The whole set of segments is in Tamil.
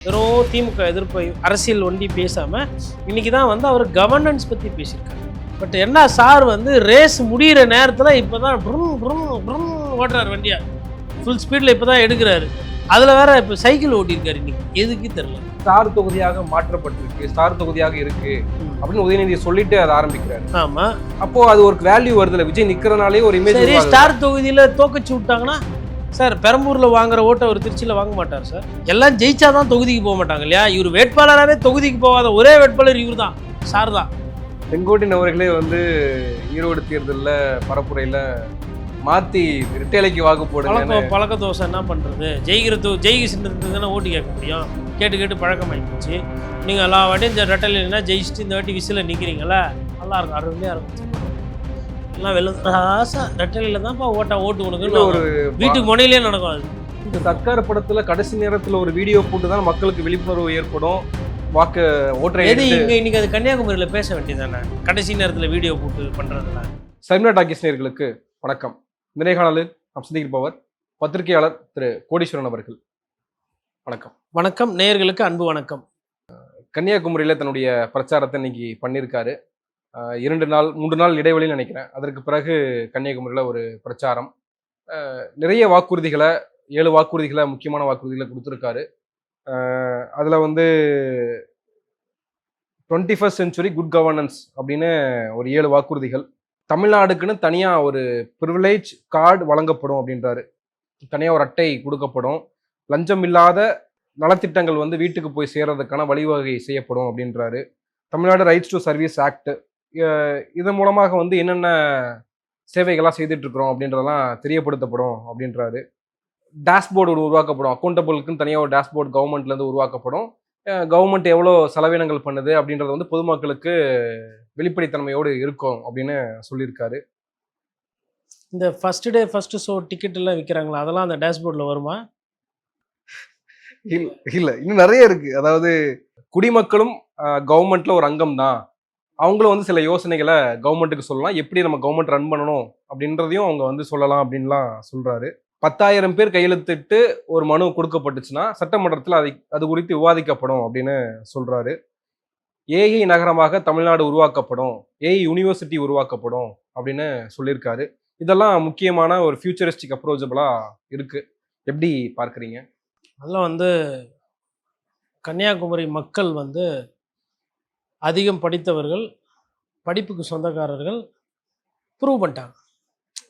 வெறும் திமுக எதிர்ப்பை அரசியல் ஒண்டி பேசாமல் இன்னைக்கு தான் வந்து அவர் கவர்னன்ஸ் பற்றி பேசியிருக்காரு. பட் என்ன சார் வந்து ரேஸ் முடிகிற நேரத்தில் இப்போ தான் ஓட்டுறாரு வண்டியா, ஃபுல் ஸ்பீடில் இப்போ தான் எடுக்கிறாரு. அதில் வேற இப்போ சைக்கிள் ஓட்டியிருக்காரு. இன்னைக்கு எதுக்கு தெரியல. ஸ்டார் தொகுதியாக மாற்றப்பட்டிருக்கு, ஸ்டார் தொகுதியாக இருக்கு அப்படின்னு உதயநிதி சொல்லிட்டு அதை ஆரம்பிக்கிறாரு. ஆமாம், அப்போ அது ஒரு வேல்யூ வருதுல்ல, விஜய் நிக்கிறனாலே ஒரு இமேஜ். சரி, ஸ்டார் தொகுதியில் தோக்கச்சு விட்டாங்கன்னா சார் பெரம்பூரில் வாங்குற ஓட்டை அவர் திருச்சியில் வாங்க மாட்டார் சார். எல்லாம் ஜெயிச்சாதான் தொகுதிக்கு போக மாட்டாங்க இல்லையா? இவர் வேட்பாளராகவே தொகுதிக்கு போகாத ஒரே வேட்பாளர் இவர் தான், சார் தான். செங்கோட்டையன் அவர்களே வந்து ஈரோடு தேர்தலில் பரப்புரையில் மாற்றி ரெட்டைலைக்கு வாக்கு போடுங்க. பழக்க தோசை என்ன பண்ணுறது? ஜெயிக்க சின்னத்துக்கு தானே ஓட்டு கேட்க முடியும். கேட்டு கேட்டு பழக்கமாகி போச்சு. நீங்கள் எல்லா வாட்டியும் இந்த ரெட்டையிலன்னா ஜெயிச்சுட்டு இந்த வாட்டி விசில நிற்கிறீங்களா? நல்லா இருக்கும், அருமையாக இருக்கும். எல்லாம் வெள்ளராசா ரெட்டலையில் தான்ப்பா ஓட்டு உனக்கு ஒரு வீட்டுக்கு முனையிலே நடக்கும். அது இந்த சர்க்கார் படத்தில் கடைசி நேரத்தில் ஒரு வீடியோ போட்டு தான் மக்களுக்கு விழிப்புணர்வு ஏற்படும், வாக்கு ஓட்டுற. இன்னைக்கு அது கன்னியாகுமரியில் பேச வேண்டியதானே, கடைசி நேரத்தில் வீடியோ போட்டு பண்ணுறதுல. சர்மிளா டாக்கீஸ் நேயர்களுக்கு வணக்கம். இந்த நேர்காணலில் நாம் சந்திப்பவர் பத்திரிகையாளர் திரு கோடீஸ்வரன் அவர்கள். வணக்கம். வணக்கம் நேயர்களுக்கு அன்பு வணக்கம். கன்னியாகுமரியில் தன்னுடைய பிரச்சாரத்தை இன்னைக்கு பண்ணியிருக்காரு. 2 நாள் 3 நாள் இடைவெளின்னு நினைக்கிறேன். அதற்கு பிறகு கன்னியாகுமரியில் ஒரு பிரச்சாரம். நிறைய வாக்குறுதிகளை 7 வாக்குறுதிகளை, முக்கியமான வாக்குறுதிகளை கொடுத்துருக்காரு. அதில் வந்து 21st century குட் கவர்னன்ஸ் அப்படின்னு ஒரு 7 வாக்குறுதிகள். தமிழ்நாடுக்குன்னு தனியாக ஒரு ப்ரிவிலேஜ் கார்டு வழங்கப்படும் அப்படின்றாரு. தனியாக ஒரு அட்டை கொடுக்கப்படும். லஞ்சம் இல்லாத நலத்திட்டங்கள் வந்து வீட்டுக்கு போய் சேர்றதுக்கான வழிவகை செய்யப்படும் அப்படின்றாரு. Tamil Nadu rights to service act, இதன் மூலமாக வந்து என்னென்ன சேவைகள்லாம் செய்துட்டு இருக்கிறோம் அப்படின்றதெல்லாம் தெரியப்படுத்தப்படும் அப்படின்றாரு. டேஷ்போர்டு உருவாக்கப்படும், அக்கௌண்டபிளுக்குன்னு தனியாக ஒரு டேஷ்போர்டு கவர்மெண்ட்லேருந்து உருவாக்கப்படும். கவர்மெண்ட் எவ்வளோ செலவினங்கள் பண்ணுது அப்படின்றது வந்து பொதுமக்களுக்கு வெளிப்படைத்தன்மையோடு இருக்கும் அப்படின்னு சொல்லியிருக்காரு. இந்த first day first show ticket எல்லாம் விற்கிறாங்களா, அதெல்லாம் அந்த டேஷ்போர்டில் வருமா? இல்லை, இன்னும் நிறைய இருக்கு. அதாவது குடிமக்களும் கவர்மெண்ட்ல ஒரு அங்கம் தான். அவங்களும் வந்து சில யோசனைகளை கவர்மெண்ட்டுக்கு சொல்லலாம், எப்படி நம்ம கவர்மெண்ட் ரன் பண்ணணும் அப்படின்றதையும் அவங்க வந்து சொல்லலாம் அப்படின்லாம் சொல்றாரு. 10,000 பேர் கையெழுத்திட்டு ஒரு மனு கொடுக்கப்பட்டுச்சுன்னா சட்டமன்றத்தில் அது குறித்து விவாதிக்கப்படும் அப்படின்னு சொல்றாரு. ஏஐ நகரமாக தமிழ்நாடு உருவாக்கப்படும், ஏஐ யூனிவர்சிட்டி உருவாக்கப்படும் அப்படின்னு சொல்லியிருக்காரு. இதெல்லாம் முக்கியமான ஒரு ஃபியூச்சரிஸ்டிக் அப்ரோச்சபிளா இருக்கு. எப்படி பார்க்குறீங்க? அதெல்லாம் வந்து கன்னியாகுமரி மக்கள் வந்து அதிகம் படித்தவர்கள், படிப்புக்கு சொந்தக்காரர்கள் ப்ரூவ் பண்ணிட்டாங்க.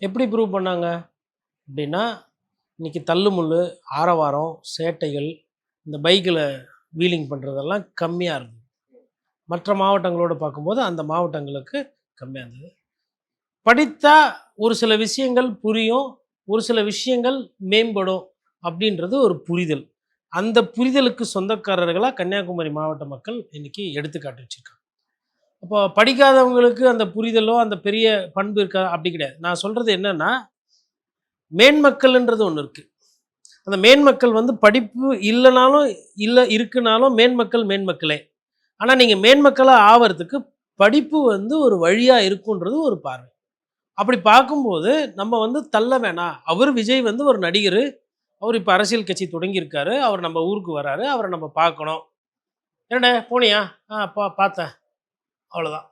எப்படி ப்ரூவ் பண்ணாங்க அப்படின்னா, இன்றைக்கி தள்ளுமுள்ளு, ஆரவாரம், சேட்டைகள், இந்த பைக்கில் வீலிங் பண்ணுறதெல்லாம் கம்மியாக இருந்தது. மற்ற மாவட்டங்களோடு பார்க்கும்போது அந்த மாவட்டங்களுக்கு கம்மியாக இருந்தது. படித்தா ஒரு சில விஷயங்கள் புரியும், ஒரு சில விஷயங்கள் மேம்படும் அப்படின்றது ஒரு புரிதல். அந்த புரிதலுக்கு சொந்தக்காரர்களாக கன்னியாகுமரி மாவட்ட மக்கள் இன்னைக்கு எடுத்துக்காட்டு வச்சுருக்காங்க. அப்போ படிக்காதவங்களுக்கு அந்த புரிதலோ அந்த பெரிய பண்பு இருக்கா அப்படி கிடையாது. நான் சொல்கிறது என்னென்னா, மேன்மக்கள்ன்றது ஒன்று இருக்குது. அந்த மேன்மக்கள் வந்து படிப்பு இல்லைனாலும் இருக்குனாலும் மேன்மக்களே. ஆனால் நீங்கள் மேன்மக்களாக ஆவறதுக்கு படிப்பு வந்து ஒரு வழியாக இருக்குன்றது ஒரு பார்வை. அப்படி பார்க்கும்போது நம்ம வந்து தள்ள வேணாம். விஜய் வந்து ஒரு நடிகர், அவர் இப்போ அரசியல் கட்சி தொடங்கியிருக்காரு, அவர் நம்ம ஊருக்கு வராரு, அவரை நம்ம பார்க்கணும். என்னடா போனியா? பார்த்தேன், அவ்வளோதான்.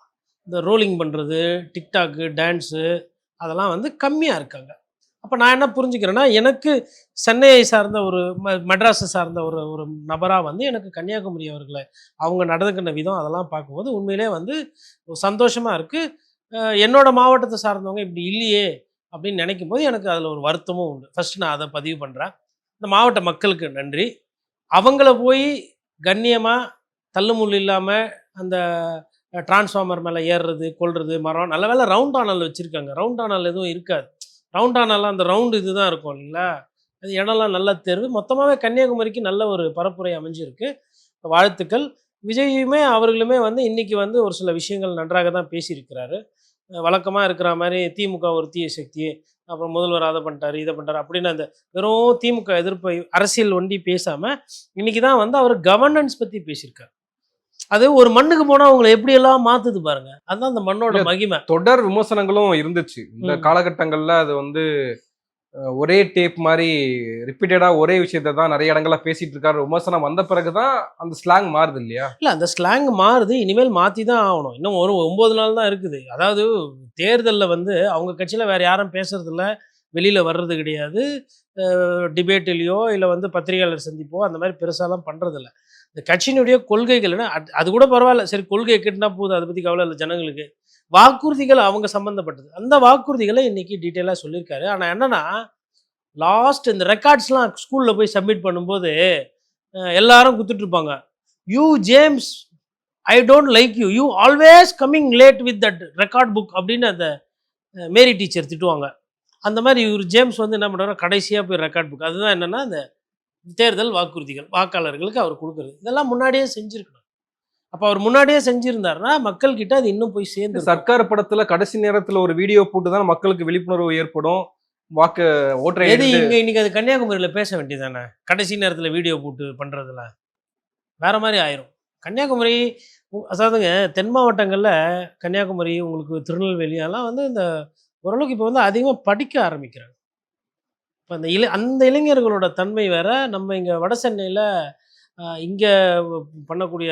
இந்த ரோலிங் பண்ணுறது, டிக்டாக்கு, டான்ஸு, அதெல்லாம் வந்து கம்மியாக இருக்காங்க. அப்போ நான் என்ன புரிஞ்சுக்கிறேன்னா, எனக்கு சென்னையை சார்ந்த ஒரு மெட்ராஸை சார்ந்த ஒரு நபராக வந்து எனக்கு கன்னியாகுமரி அவர்களை அவங்க நடந்துக்கிற விதம் அதெல்லாம் பார்க்கும்போது உண்மையிலே வந்து சந்தோஷமாக இருக்குது. என்னோட மாவட்டத்தை சார்ந்தவங்க இப்படி இல்லையே அப்படின்னு நினைக்கும் போது எனக்கு அதில் ஒரு வருத்தமும் உண்டு. ஃபஸ்ட்டு நான் அதை பதிவு பண்ணுறேன். இந்த மாவட்ட மக்களுக்கு நன்றி. அவங்கள போய் கண்ணியமாக தள்ளுமுள்ளு இல்லாமல் அந்த டிரான்ஸ்ஃபார்மர் மேலே ஏறுறது, கொள்வது, மரம், நல்ல வேலை ரவுண்ட் ஆனல் வச்சுருக்காங்க. ரவுண்ட் ஆனல் எதுவும் இருக்காது. ரவுண்ட் ஆனல்லாம் அந்த ரவுண்டு இது தான் இருக்கும் இல்லைங்களா? அது இடம்லாம் நல்ல தேர்வு. மொத்தமாகவே கன்னியாகுமரிக்கு நல்ல ஒரு பரப்புரை அமைஞ்சிருக்கு. வாழ்த்துக்கள். விஜயுமே அவர்களுமே வந்து இன்றைக்கி வந்து ஒரு சில விஷயங்கள் நன்றாக தான் பேசியிருக்கிறாரு. வழக்கமாக இருக்கிற மாதிரி திமுக ஒரு தீய சக்தி, அப்புறம் முதல்வர் அதை பண்ணிட்டார் இதை பண்ணிட்டார் அப்படின்னு அந்த வெறும் திமுக எதிர்ப்பை அரசியல் ஒண்டி பேசாமல் இன்றைக்கி தான் வந்து அவர் கவர்னன்ஸ் பற்றி பேசியிருக்காரு. அது ஒரு மண்ணுக்கு போனால் அவங்களை எப்படியெல்லாம் மாற்றுது பாருங்க. அதுதான் அந்த மண்ணோட மகிமை. தொடர் விமர்சனங்களும் இருந்துச்சு இந்த காலகட்டங்களில். அது வந்து ஒரே டேப் மாதிரி ரிப்பீட்டடா ஒரே விஷயத்தை தான் நிறைய இடங்கள்ல பேசிட்டு இருக்காரு விமர்சனம் வந்த பிறகுதான் அந்த ஸ்லாங் மாறுது இல்லையா? இல்லை, அந்த ஸ்லாங் மாறுது. இனிமேல் மாற்றி தான் ஆகணும். இன்னும் ஒரு 9 நாள் தான் இருக்குது. அதாவது தேர்தலில் வந்து அவங்க கட்சியில் வேறு யாரும் பேசுறதில்ல, வெளியில் வர்றது கிடையாது. டிபேட்லேயோ இல்லை வந்து பத்திரிகையாளர் சந்திப்போ அந்த மாதிரி பெருசாலாம் பண்ணுறதில்ல. இந்த கட்சியினுடைய கொள்கைகள்னா அது கூட பரவாயில்ல, சரி கொள்கை கெட்டுனா போகுது, அதை பற்றி கவலை இல்லை ஜனங்களுக்கு. வாக்குறுதிகள் அவங்க சம்மந்தப்பட்டது. அந்த வாக்குறுதிகளை இன்னைக்கு டீட்டெயிலாக சொல்லியிருக்காரு. ஆனால் என்னன்னா, லாஸ்ட் இந்த ரெக்கார்ட்ஸ்லாம் ஸ்கூலில் போய் சப்மிட் பண்ணும்போது எல்லாரும் குத்துட்டு இருப்பாங்க. You James, I don't like you, you always coming late with that record book அப்படின்னு அந்த மேரி டீச்சர் திட்டுவாங்க. அந்த மாதிரி இவர் ஜேம்ஸ் வந்து என்ன பண்ணுறாரு, கடைசியாக போய் ரெக்கார்ட் புக், அதுதான் என்னென்னா அந்த தேர்தல் வாக்குறுதிகள் வாக்காளர்களுக்கு அவர் கொடுக்குறது. இதெல்லாம் முன்னாடியே செஞ்சுருக்கணும். அப்போ அவர் முன்னாடியே செஞ்சுருந்தாருன்னா மக்கள்கிட்ட அது இன்னும் போய் சேர்ந்து. சர்க்கார் படத்துல கடைசி நேரத்துல ஒரு வீடியோ போட்டு தான் மக்களுக்கு விழிப்புணர்வு ஏற்படும். வாக்கு ஓட்டரை எது இங்கே இன்னைக்கு அது கன்னியாகுமரியில் பேச வேண்டியதானே? கடைசி நேரத்தில் வீடியோ போட்டு பண்ணுறதுல வேற மாதிரி ஆயிரும். கன்னியாகுமரி அதாவதுங்க, தென் மாவட்டங்களில் கன்னியாகுமரி, உங்களுக்கு திருநெல்வேலி அதெல்லாம் வந்து இந்த ஓரளவுக்கு இப்போ வந்து அதிகமாக படிக்க ஆரம்பிக்கிறாங்க. இப்போ அந்த இளைஞர்களோட தன்மை வேற. நம்ம இங்கே வட சென்னையில் இங்கே பண்ணக்கூடிய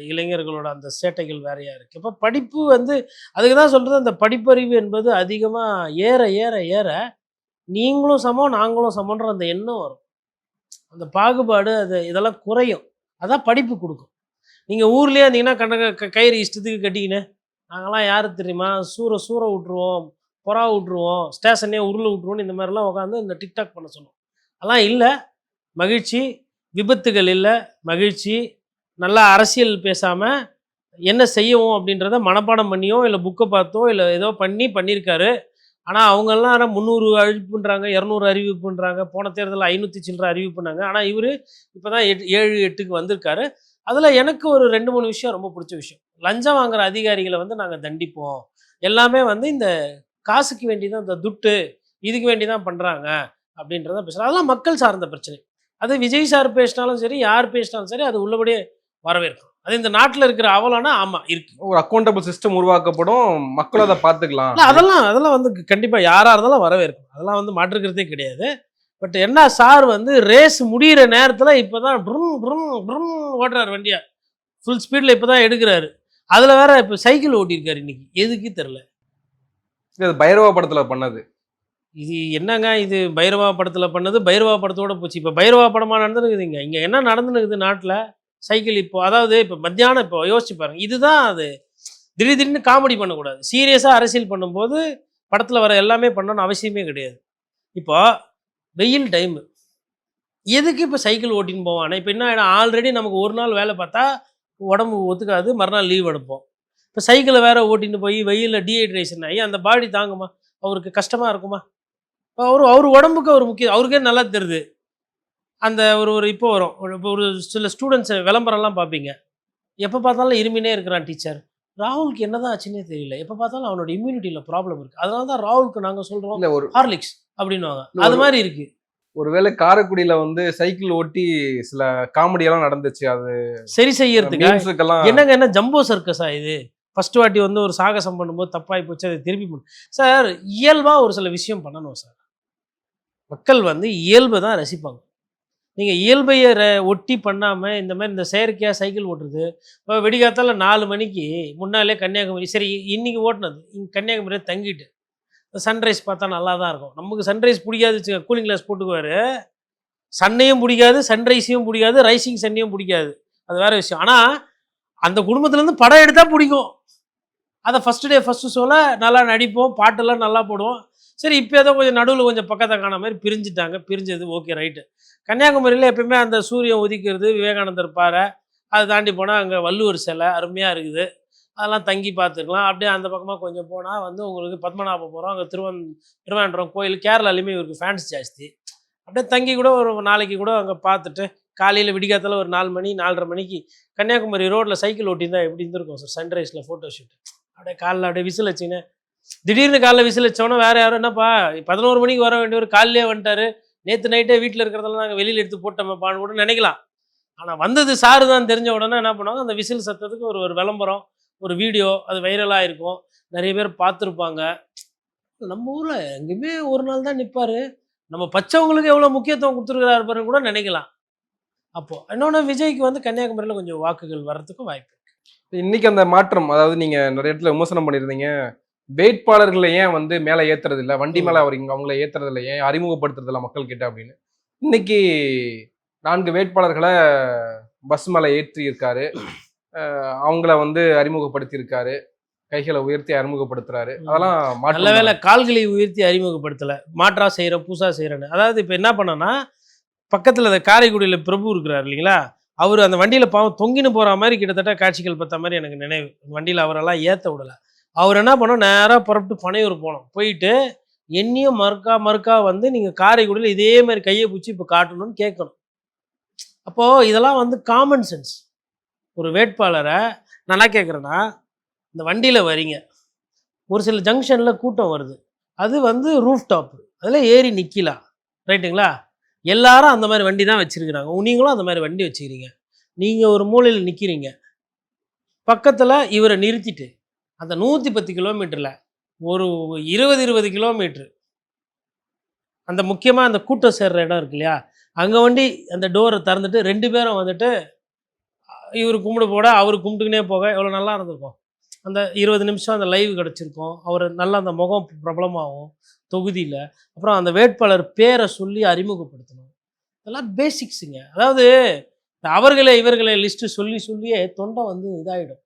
இளைஞர்களோட அந்த சேட்டைகள் வேறையாக இருக்குது. இப்போ படிப்பு வந்து அதுக்கு தான் சொல்கிறது, அந்த படிப்பறிவு என்பது அதிகமாக ஏற ஏற ஏற நீங்களும் சமம் நாங்களும் சமன்ற அந்த எண்ணம் வரும். அந்த பாகுபாடு அது இதெல்லாம் குறையும். அதான் படிப்பு கொடுக்கும். நீங்கள் ஊர்லேயே இருந்தீங்கன்னா கயிறு இஷ்டத்துக்கு கட்டிக்கின்னு, நாங்களாம் யார் தெரியுமா, சூற விட்ருவோம், புறா விட்ருவோம், ஸ்டேஷனே உருளை விட்ருவோன்னு இந்த மாதிரிலாம் உட்காந்து இந்த டிக்டாக் பண்ண சொன்னோம். அதெல்லாம் இல்லை. மகிழ்ச்சி, விபத்துகள் இல்லை, மகிழ்ச்சி. நல்லா அரசியல் பேசாமல் என்ன செய்யவும் அப்படின்றத மனப்பாடம் பண்ணியோ இல்லை புக்கை பார்த்தோ இல்லை ஏதோ பண்ணியிருக்காரு. ஆனால் அவங்கெல்லாம் 300 அறிவிப்புன்றாங்க, 200 அறிவிப்புன்றாங்க. போன தேர்தலில் 500 சில்லற அறிவிப்புனாங்க. ஆனால் இவர் இப்போ தான் 7, 8க்கு வந்திருக்காரு. அதில் எனக்கு ஒரு 2, 3 விஷயம் ரொம்ப பிடிச்ச விஷயம். லஞ்சம் வாங்குகிற அதிகாரிகளை வந்து நாங்கள் தண்டிப்போம். எல்லாமே வந்து இந்த காசுக்கு வேண்டி தான், இந்த துட்டு இதுக்கு வேண்டி தான் பண்ணுறாங்க அப்படின்றத பேசுகிறாங்க. அதெல்லாம் மக்கள் சார்ந்த பிரச்சனை. அது விஜய் சார் பேசினாலும் சரி, யார் பேசினாலும் சரி, அது உள்ளபடியே வரவேற்கும். அது இந்த நாட்டில் இருக்கிற அவலானா ஆமாம் இருக்கு. ஒரு அக்கௌண்டபிள் சிஸ்டம் உருவாக்கப்படும், மக்கள் அதை பார்த்துக்கலாம். அதெல்லாம் வந்து கண்டிப்பாக யாராக இருந்தாலும் வரவேற்கும். அதெல்லாம் வந்து மாற்றுக்கிறதே கிடையாது. பட் என்ன, சார் வந்து ரேஸ் முடிகிற நேரத்தில் இப்போ தான் ஓட்டுறாரு வண்டியா, ஃபுல் ஸ்பீடில் இப்போ தான் எடுக்கிறாரு. அதில் வேற இப்போ சைக்கிள் ஓட்டியிருக்காரு இன்னைக்கு, எதுக்கு தெரில. இது பைரவா படத்தில் பண்ணது. இது என்னங்க, இது பைரவா படத்தில் பண்ணது பைரவா படத்தோட போச்சு. இப்போ பைரவா படமாக நடந்துருக்குதுங்க. இங்கே என்ன நடந்துருக்குது நாட்டில்? சைக்கிள் இப்போ, அதாவது இப்போ மத்தியானம் இப்போ யோசிச்சு பாருங்க. இதுதான் அது. திடீர்னு காமெடி பண்ணக்கூடாது. சீரியஸாக அரசியல் பண்ணும்போது படத்தில் வர எல்லாமே பண்ணணும்னு அவசியமே கிடையாது. இப்போ வெயில் டைமு, எதுக்கு இப்போ சைக்கிள் ஓட்டின்னு போவானே? இப்போ என்ன ஆகிடும், ஆல்ரெடி நமக்கு ஒரு நாள் வேலை பார்த்தா உடம்பு ஒத்துக்காது, மறுநாள் லீவ் எடுப்போம். இப்போ சைக்கிளை வேற ஓட்டின்னு போய் வெயிலில் டீஹைட்ரேஷன் ஆகி அந்த பாடி தாங்குமா? அவருக்கு கஷ்டமாக இருக்குமா? இப்போ அவர் உடம்புக்கு அவர் முக்கியம். அவருக்கே நல்லா தெரியுது. அந்த இப்போ வரும் ஒரு சில ஸ்டூடெண்ட்ஸ் விளம்பரம்லாம் பார்ப்பீங்க. எப்போ பார்த்தாலும் இருமினே இருக்கிறான் டீச்சர். ராகுலுக்கு என்னதான் ஆச்சுன்னே தெரியல. எப்போ பார்த்தாலும் அவனோட இம்யூனிட்டியில் ப்ராப்ளம் இருக்குது. அதனால தான் ராகுலுக்கு நாங்கள் சொல்கிறோம் ஒரு ஹார்லிக்ஸ் அப்படின்வாங்க. அது மாதிரி இருக்குது. ஒருவேளை காரைக்குடியில் வந்து சைக்கிள் ஓட்டி சில காமெடியெல்லாம் நடந்துச்சு. அது சரி செய்யறதுக்கு என்னங்க, என்ன ஜம்போ சர்க்கஸா இது? ஃபர்ஸ்ட் வாட்டி வந்து ஒரு சாகசம் பண்ணும்போது தப்பாகி போச்சு, அதை திருப்பி பண்ணு சார். இயல்பாக ஒரு சில விஷயம் பண்ணணும் சார். மக்கள் வந்து இயல்பை தான் ரசிப்பாங்க. நீங்கள் இயல்பையை ஒட்டி பண்ணாமல் இந்த மாதிரி இந்த செயற்கையாக சைக்கிள் ஓட்டுறது. இப்போ வெடிகாத்தால் 4 மணிக்கு முன்னாலே கன்னியாகுமரி, சரி இன்றைக்கி ஓட்டினது இங்கே கன்னியாகுமரியை தங்கிட்டு சன்ரைஸ் பார்த்தா நல்லா தான் இருக்கும். நமக்கு சன்ரைஸ் பிடிக்காது வச்சுக்க, கூலிங் கிளாஸ் போட்டுக்குவார். சன்னையும் பிடிக்காது, சன்ரைஸையும் பிடிக்காது, ரைசிங் சன்னையும் பிடிக்காது. அது வேறு விஷயம். ஆனால் அந்த குடும்பத்துலேருந்து படம் எடுத்தால் பிடிக்கும். அதை ஃபஸ்ட்டு ஷோவில் நல்லா நடிப்போம், பாட்டெல்லாம் நல்லா போடுவோம். சரி, இப்போ ஏதோ கொஞ்சம் நடுவில் கொஞ்சம் பக்கத்தை காண மாதிரி பிரிஞ்சுட்டாங்க. பிரிஞ்சது ஓகே, ரைட்டு. கன்னியாகுமரியில் எப்பயுமே அந்த சூரியன் உதிக்கிறது, விவேகானந்தர் பாறை, அதை தாண்டி போனால் அங்கே வள்ளுவர் சிலை அருமையாக இருக்குது. அதெல்லாம் தங்கி பார்த்துக்கலாம். அப்படியே அந்த பக்கமாக கொஞ்சம் போனால் வந்து உங்களுக்கு பத்மநாபபுரம், அங்கே திருவேண்டரம் கோயில். கேரளாலையுமே இவருக்கு ஃபேன்ஸ் ஜாஸ்தி. அப்படியே தங்கி கூட ஒரு நாளைக்கு கூட அங்கே பார்த்துட்டு காலையில் விடிகாத்தால ஒரு 4 மணி 4:30 மணிக்கு கன்னியாகுமரி ரோட்டில் சைக்கிள் ஓட்டியிருந்தால் எப்படி இருந்திருக்கும் சார்? சன்ரைஸில் photo shoot. அப்படியே காலைல அப்படியே விசில் வச்சுன்னு, திடீர்னு காலைல விசில் வச்சோன்னா வேறு யாரும் என்னப்பா 11 மணிக்கு வர வேண்டியவர் காலையிலே வந்துட்டார், நேற்று நைட்டே வீட்டில் இருக்கிறதெல்லாம் நாங்கள் வெளியில் எடுத்து போட்டோம்ப்பான்னு கூட நினைக்கலாம். ஆனால் வந்தது சாரு தான் தெரிஞ்ச உடனே என்ன பண்ணுவாங்க, அந்த விசில் சத்தத்துக்கு ஒரு விளம்பரம், ஒரு வீடியோ, அது வைரலாக இருக்கும். நிறைய பேர் பார்த்துருப்பாங்க. நம்ம ஊரில் எங்கேயுமே ஒரு நாள் தான் நிற்பார். நம்ம பச்சவங்களுக்கு எவ்வளோ முக்கியத்துவம் கொடுத்துருக்கிறாரு பாருன்னு கூட நினைக்கலாம். அப்போ இன்னொன்று விஜய்க்கு வந்து கன்னியாகுமரியில் கொஞ்சம் வாக்குகள் வர்றதுக்கும் வாய்ப்பு. இன்னைக்கு அந்த மாற்றம், அதாவது நீங்க நிறைய இடத்துல விமர்சனம் பண்ணியிருந்தீங்க, வேட்பாளர்களை ஏன் வந்து மேல ஏத்துறது இல்ல, வண்டி மேல அவர் இங்க அவங்கள ஏத்துறது இல்ல, ஏன் அறிமுகப்படுத்துறது இல்ல மக்கள் கிட்ட அப்படின்னு. இன்னைக்கு 4 வேட்பாளர்களை பஸ் மேல ஏற்றி இருக்காரு, அவங்கள வந்து அறிமுகப்படுத்தி இருக்காரு, கைகளை உயர்த்தி அறிமுகப்படுத்துறாரு. அதெல்லாம் நல்ல மாற்றம் வேளை கால்களை உயர்த்தி அறிமுகப்படுத்தலை, மாற்றா செய்கிறேன் பூசா செய்கிறேன்னு. அதாவது இப்போ என்ன பண்ணோன்னா, பக்கத்தில் அந்த காரைக்குடியில் பிரபு இருக்கிறார் இல்லைங்களா, அவர் அந்த வண்டியில் பாவம் தொங்கின்னு போகிற மாதிரி கிட்டத்தட்ட காட்சிகள் பார்த்த மாதிரி எனக்கு நினைவு. வண்டியில் அவரெல்லாம் ஏற்ற விடலை. அவர் என்ன பண்ணோம், நேராக புறப்பட்டு பனையூர் போனோம். போயிட்டு என்னையும் மறுக்கா வந்து நீங்கள் காரைக்குடியில் இதே மாதிரி கையை பிடிச்சி இப்போ காட்டணும்னு கேட்கணும். அப்போது இதெல்லாம் வந்து காமன் சென்ஸ். ஒரு வேட்பாளரை நான் என்ன கேட்குறேன்னா, இந்த வண்டியில் வரீங்க, ஒரு சில ஜங்ஷனில் கூட்டம் வருது, அது வந்து ரூஃப் டாப்பு, அதில் ஏறி நிற்கலாம், ரைட்டுங்களா? எல்லாரும் அந்த மாதிரி வண்டி தான் வச்சுருக்கிறாங்க, நீங்களும் அந்த மாதிரி வண்டி வச்சுக்கிறீங்க. நீங்கள் ஒரு மூலையில் நிற்கிறீங்க, பக்கத்தில் இவரை நிறுத்திட்டு அந்த 110 கிலோமீட்டரில் ஒரு 20 கிலோமீட்ரு அந்த முக்கியமாக அந்த கூட்டம் சேர்ற இடம் இருக்கு இல்லையா, அங்கே வண்டி அந்த டோரை திறந்துட்டு 2 பேரும் வந்துட்டு இவர் கும்பிடு போட அவர் கும்பிட்டுக்கினே போக எவ்வளோ நல்லா இருந்திருக்கும். அந்த 20 நிமிஷம் அந்த லைவ் கிடச்சிருக்கும், அவர் நல்லா அந்த முகம் பிரபலமாகும் தொகுதியில். அப்புறம் அந்த வேட்பாளர் பேரை சொல்லி அறிமுகப்படுத்தணும். இதெல்லாம் பேசிக்ஸுங்க. அதாவது இந்த அவர்களே இவர்களே லிஸ்ட்டு சொல்லியே தொண்டை வந்து இதாகிடும்.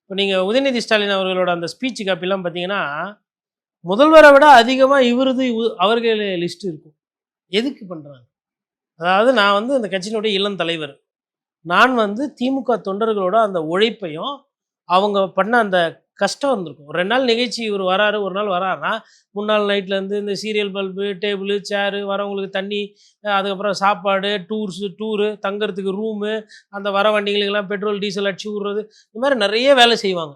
இப்போ நீங்கள் உதயநிதி ஸ்டாலின் அவர்களோட அந்த ஸ்பீச் காப்பிலாம் பார்த்தீங்கன்னா, முதல்வரை விட அதிகமாக இவரது அவர்களே லிஸ்ட்டு இருக்கும். எதுக்கு பண்ணுறாங்க? அதாவது நான் வந்து அந்த கட்சியினுடைய இளம் தலைவர், நான் வந்து திமுக தொண்டர்களோட அந்த உழைப்பையும் அவங்க பண்ண அந்த கஷ்டம் வந்திருக்கும். ஒரு 2 நாள் நிகழ்ச்சி இவர் வராரு, ஒரு நாள் வராருன்னா, 3 நாள் நைட்லேருந்து இந்த சீரியல் பல்பு, டேபிளு, சேரு, வரவங்களுக்கு தண்ணி, அதுக்கப்புறம் சாப்பாடு, டூரு, தங்கறதுக்கு ரூமு, அந்த வர வண்டிகளுக்கெல்லாம் பெட்ரோல் டீசல் அடிச்சு விட்றது, இந்த மாதிரி நிறைய வேலை செய்வாங்க.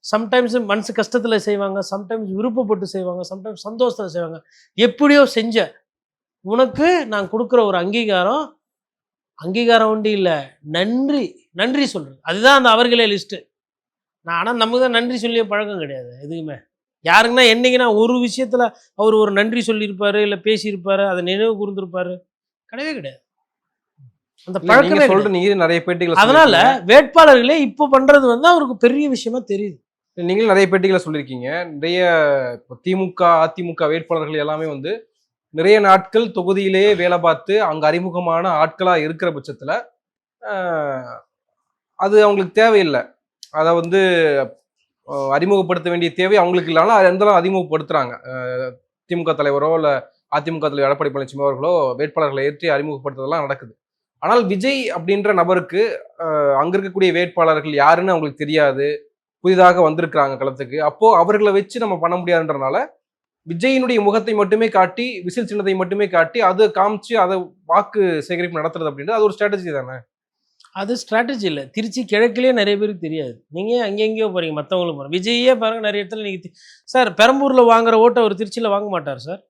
சம்டைம்ஸ் மனசு கஷ்டத்தில் செய்வாங்க, சம்டைம்ஸ் விருப்பப்பட்டு செய்வாங்க, சம்டைம்ஸ் சந்தோஷத்தில் செய்வாங்க. எப்படியோ செஞ்ச உனக்கு நான் கொடுக்குற ஒரு அங்கீகாரம் ஒன்றும் இல்லை, நன்றி சொல்கிறது. அதுதான் அந்த அவர்களே லிஸ்ட்டு. நான் ஆனால் நமக்கு தான் நன்றி சொல்லிய பழக்கம் கிடையாது எதுக்குமே. யாருக்குன்னா என்றைக்குன்னா ஒரு விஷயத்தில் அவர் ஒரு நன்றி சொல்லியிருப்பார், இல்லை பேசியிருப்பார், அதை நினைவு கூர்ந்திருப்பார், கிடையவே கிடையாது. அந்த பழக்கமே சொல்லிட்டு நீங்க நிறைய பேட்டிகள், அதனால வேட்பாளர்களே இப்போ பண்ணுறது வந்து அவருக்கு பெரிய விஷயமா தெரியுது. நீங்களும் நிறைய பேட்டிகளை சொல்லியிருக்கீங்க. நிறைய திமுக அதிமுக வேட்பாளர்கள் எல்லாமே வந்து நிறைய நாட்கள் தொகுதியிலேயே வேலை பார்த்து அங்கே அறிமுகமான ஆட்களாக இருக்கிற பட்சத்தில் அது அவங்களுக்கு தேவையில்லை. அதை வந்து அறிமுகப்படுத்த வேண்டிய தேவை அவங்களுக்கு இல்லாமல் அது எந்த அறிமுகப்படுத்துகிறாங்க. திமுக தலைவரோ இல்லை அதிமுக தலைவர் எடப்பாடி பழனிசாமி அவர்களோ வேட்பாளர்களை ஏற்றி அறிமுகப்படுத்துறதெல்லாம் நடக்குது. ஆனால் விஜய் அப்படின்ற நபருக்கு அங்கே இருக்கக்கூடிய வேட்பாளர்கள் யாருன்னு அவங்களுக்கு தெரியாது, புதிதாக வந்திருக்கிறாங்க களத்துக்கு. அப்போது அவர்களை வச்சு நம்ம பண்ண முடியாதுன்றனால விஜயினுடைய முகத்தை மட்டுமே காட்டி, விசில் சின்னத்தை மட்டுமே காட்டி, அதை காமிச்சு அதை வாக்கு சேகரிப்பு நடத்துறது அப்படின்றது அது ஒரு ஸ்ட்ராட்டஜி தானே? அது ஸ்ட்ராட்டஜி இல்லை. திருச்சி கிழக்குலேயே நிறைய பேருக்கு தெரியாது. நீங்கள் அங்கெங்கேயோ போகிறீங்க, மற்றவங்களும் போகிறோம். விஜயே பாருங்கள், நிறைய இடத்துல நீங்கள் சார் பெரம்பூரில் வாங்குற ஓட்டை அவர் திருச்சியில் வாங்க மாட்டார் சார்.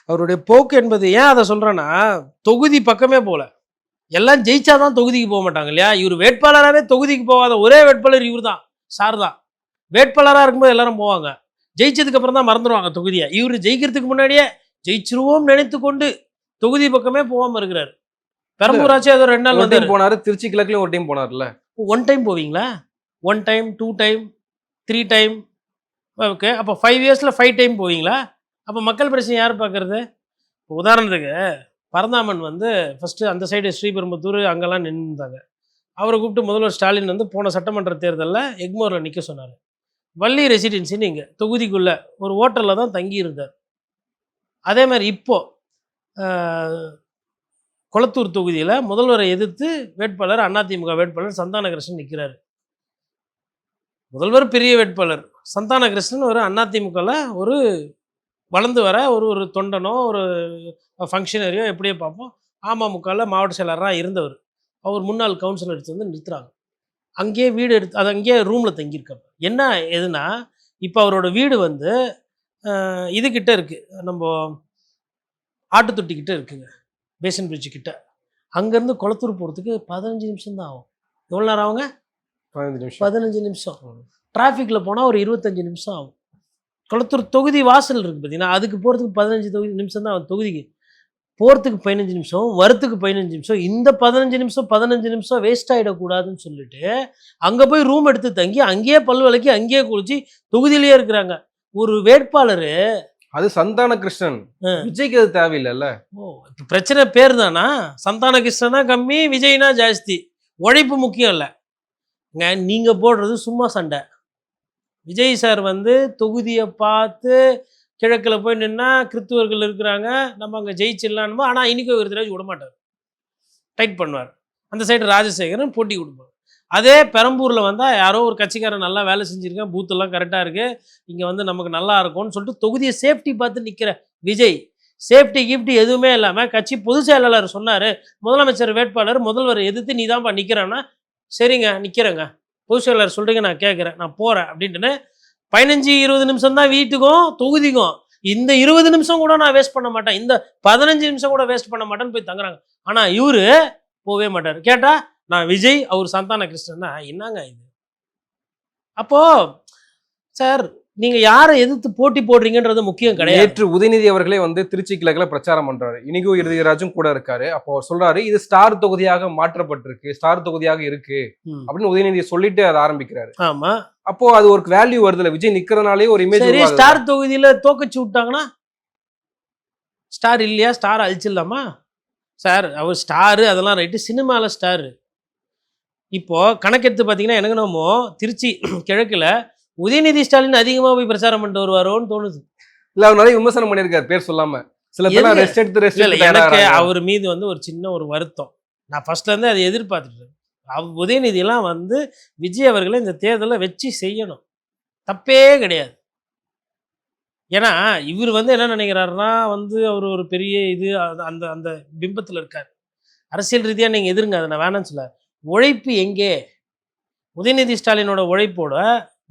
அவருடைய போக்கு என்பது ஏன் அதை சொல்கிறேன்னா, தொகுதி பக்கமே போகல, எல்லாம் ஜெயிச்சாதான் தொகுதிக்கு போக மாட்டாங்க இல்லையா. இவர் வேட்பாளராகவே தொகுதிக்கு போகாத ஒரே வேட்பாளர் இவர் தான், சார் தான். வேட்பாளராக இருக்கும்போது எல்லாரும் போவாங்க, ஜெயிச்சதுக்கு அப்புறம் தான் மறந்துடுவாங்க தொகுதியை. இவர் ஜெயிக்கிறதுக்கு முன்னாடியே ஜெயிச்சிருவோம் நினைத்து கொண்டு தொகுதி பக்கமே போகாமல் இருக்கிறாரு. பெரம்பூராட்சி அது 2 நாள் வந்து போனாரு, திருச்சி கிழக்குலையும் ஒரு டைம் போனார்ல. 1 டைம் போவீங்களா? 1 டைம், 2 டைம், 3 டைம், ஓகே. அப்போ 5 இயர்ஸில் 5 டைம் போவீங்களா? அப்போ மக்கள் பிரச்சனை யார் பார்க்கறது? இப்போ உதாரணத்துக்கு பரந்தாமன் வந்து ஃபஸ்ட்டு அந்த சைடு ஸ்ரீபெரும்புத்தூர் அங்கெல்லாம் நின்றுந்தாங்க. அவரை கூப்பிட்டு முதல்வர் ஸ்டாலின் வந்து போன சட்டமன்ற தேர்தலில் எக்மோரில் நிற்க சொன்னார். வள்ளி ரெசிடென்சின்னு இங்கே தொகுதிக்குள்ளே ஒரு ஹோட்டலில் தான் தங்கி இருந்தார். அதே மாதிரி இப்போது கொளத்தூர் தொகுதியில் முதல்வரை எதிர்த்து வேட்பாளர் அதிமுக வேட்பாளர் சந்தானகிருஷ்ணன் நிற்கிறாரு. முதல்வர் பெரிய வேட்பாளர், சந்தானகிருஷ்ணன் ஒரு அதிமுகவில் ஒரு வளர்ந்து வர ஒரு தொண்டனோ ஒரு ஃபங்க்ஷனரியோ எப்படியோ பார்ப்போம், அமமுகவில் மாவட்ட செயலராக இருந்தவர். அவர் முன்னாள் கவுன்சிலர் எடுத்து வந்து நிறுத்துறாங்க. அங்கேயே வீடு எடுத்து அது அங்கேயே ரூமில் தங்கியிருக்காங்க. என்ன எதுனா, இப்போ அவரோட வீடு வந்து இதுக்கிட்ட இருக்குது, நம்ம ஆட்டுத்தொட்டிக்கிட்ட இருக்குங்க, பேசன் பிரிட்ஜு கிட்ட. அங்கேருந்து கொளத்தூர் போகிறதுக்கு 15 நிமிஷம் தான் ஆகும். எவ்வளோ நேரம் ஆகுங்க? 15 நிமிஷம். டிராஃபிக்கில் போனால் ஒரு 25 நிமிஷம் ஆகும். குளத்தூர் தொகுதி வாசல் இருக்கு பார்த்தீங்கன்னா, அதுக்கு போகிறதுக்கு 15 நிமிஷம் தான் தொகுதிக்கு. போகிறதுக்கு 15 நிமிஷம், வரத்துக்கு 15 நிமிஷம். இந்த 15 நிமிஷம் வேஸ்ட் ஆகிடக்கூடாதுன்னு சொல்லிட்டு அங்கே போய் ரூம் எடுத்து தங்கி அங்கேயே பல் விளக்கி அங்கேயே குளிச்சு தொகுதியிலேயே இருக்கிறாங்க. ஒரு வேட்பாளர் அது சந்தான கிருஷ்ணன். விஜய்க்கு அது தேவையில்லைல்ல. இப்போ பிரச்சனை பேர் தானா? சந்தான கிருஷ்ணனா கம்மி, விஜய்னா ஜாஸ்தி. உழைப்பு முக்கியம் இல்லை. நீங்கள் போடுறது சும்மா சண்டை. விஜய் சார் வந்து தொகுதியை பார்த்து கிழக்கில் போய் நின்னா கிறித்துவர்கள் இருக்கிறாங்க, நம்ம அங்கே ஜெயிச்சிடலான்னு. ஆனால் இன்றைக்கி ஒருத்தராச்சும் விட மாட்டார், டைட் பண்ணுவார். அந்த சைடு ராஜசேகரன் போட்டி கொடுப்பார். அதே பெரம்பூரில் வந்தால் யாரோ ஒரு கட்சிக்காரன் நல்லா வேலை செஞ்சுருக்கேன், பூத்தெல்லாம் கரெக்டாக இருக்குது, இங்கே வந்து நமக்கு நல்லா இருக்கும்னு சொல்லிட்டு தொகுதியை சேஃப்டி பார்த்து நிற்கிற விஜய், சேஃப்டி கிஃப்டி எதுவுமே இல்லாமல் கட்சி பொதுச் செயலாளர் சொன்னார், முதலமைச்சர் வேட்பாளர் முதல்வர் எதிர்த்து நீ தான்ப்பா நிற்கிறேன்னா, சரிங்க நிற்கிறேங்க, பொதுச் செயலாளர் சொல்கிறீங்க, நான் கேட்குறேன், நான் போகிறேன் அப்படின்ட்டுன்னு 15-20 நிமிஷம் தான் வீட்டுக்கும் தொகுதிக்கும். இந்த 20 நிமிஷம் கூட நான் வேஸ்ட் பண்ண மாட்டேன், இந்த 15 நிமிஷம் கூட வேஸ்ட் பண்ண மாட்டேன்னு போய் தங்குறாங்க. ஆனால் இவர் போகவே மாட்டார். கேட்டால் நான் விஜய், அவர் சந்தான கிருஷ்ணன்னா என்னங்க இது? அப்போ சார் நீங்க யாரை எதிர்த்து போட்டி போடுறீங்கன்றது முக்கியம் கிடையாது. நேற்று உதயநிதி அவர்களே வந்து திருச்சி கிழக்குல பிரச்சாரம் பண்றாரு, இனிகோ இறுதிராஜும் கூட இருக்காரு. அப்போ அவர் சொல்றாரு இது ஸ்டார் தொகுதியாக மாற்றப்பட்டிருக்கு, ஸ்டார் தொகுதியாக இருக்கு அப்படின்னு உதயநிதியை சொல்லிட்டு அதை ஆரம்பிக்கிறாரு. ஆமா, அப்போ அது ஒரு வேல்யூ வருதுல, விஜய் நிக்கிறதுனாலே ஒரு இமேஜ். ஸ்டார் தொகுதியில தோக்கச்சு விட்டாங்கன்னா ஸ்டார் இல்லையா? ஸ்டார் அழிச்சிடலாமா சார்? அவர் ஸ்டாரு அதெல்லாம் ரைட்டு, சினிமாவில் ஸ்டாரு. இப்போ கணக்கெடுத்து பார்த்தீங்கன்னா எனக்கு என்னமோ திருச்சி கிழக்குல உதயநிதி ஸ்டாலின் அதிகமாக போய் பிரச்சாரம் பண்ணிட்டு வருவாரோன்னு தோணுது. இல்லை, அவர் நிறைய விமர்சனம் பண்ணியிருக்காரு பேர் சொல்லாம. சில பேர் ரெஸ்ட் எடுத்து எனக்கு அவர் மீது வந்து ஒரு சின்ன ஒரு வருத்தம். நான் ஃபர்ஸ்ட்ல இருந்து அதை எதிர்பார்த்துட்டு உதயநிதியெல்லாம் வந்து விஜய் அவர்களை இந்த தேர்தலை வச்சு செய்யணும், தப்பே கிடையாது. ஏன்னா இவர் வந்து என்ன நினைக்கிறாருன்னா வந்து அவர் ஒரு பெரிய இது அந்த அந்த பிம்பத்தில் இருக்கார். அரசியல் ரீதியாக நீங்கள் எதிருங்க, அதை நான் வேணான்னு சொல்ல. உழைப்பு எங்கே? உதயநிதி ஸ்டாலினோட உழைப்போட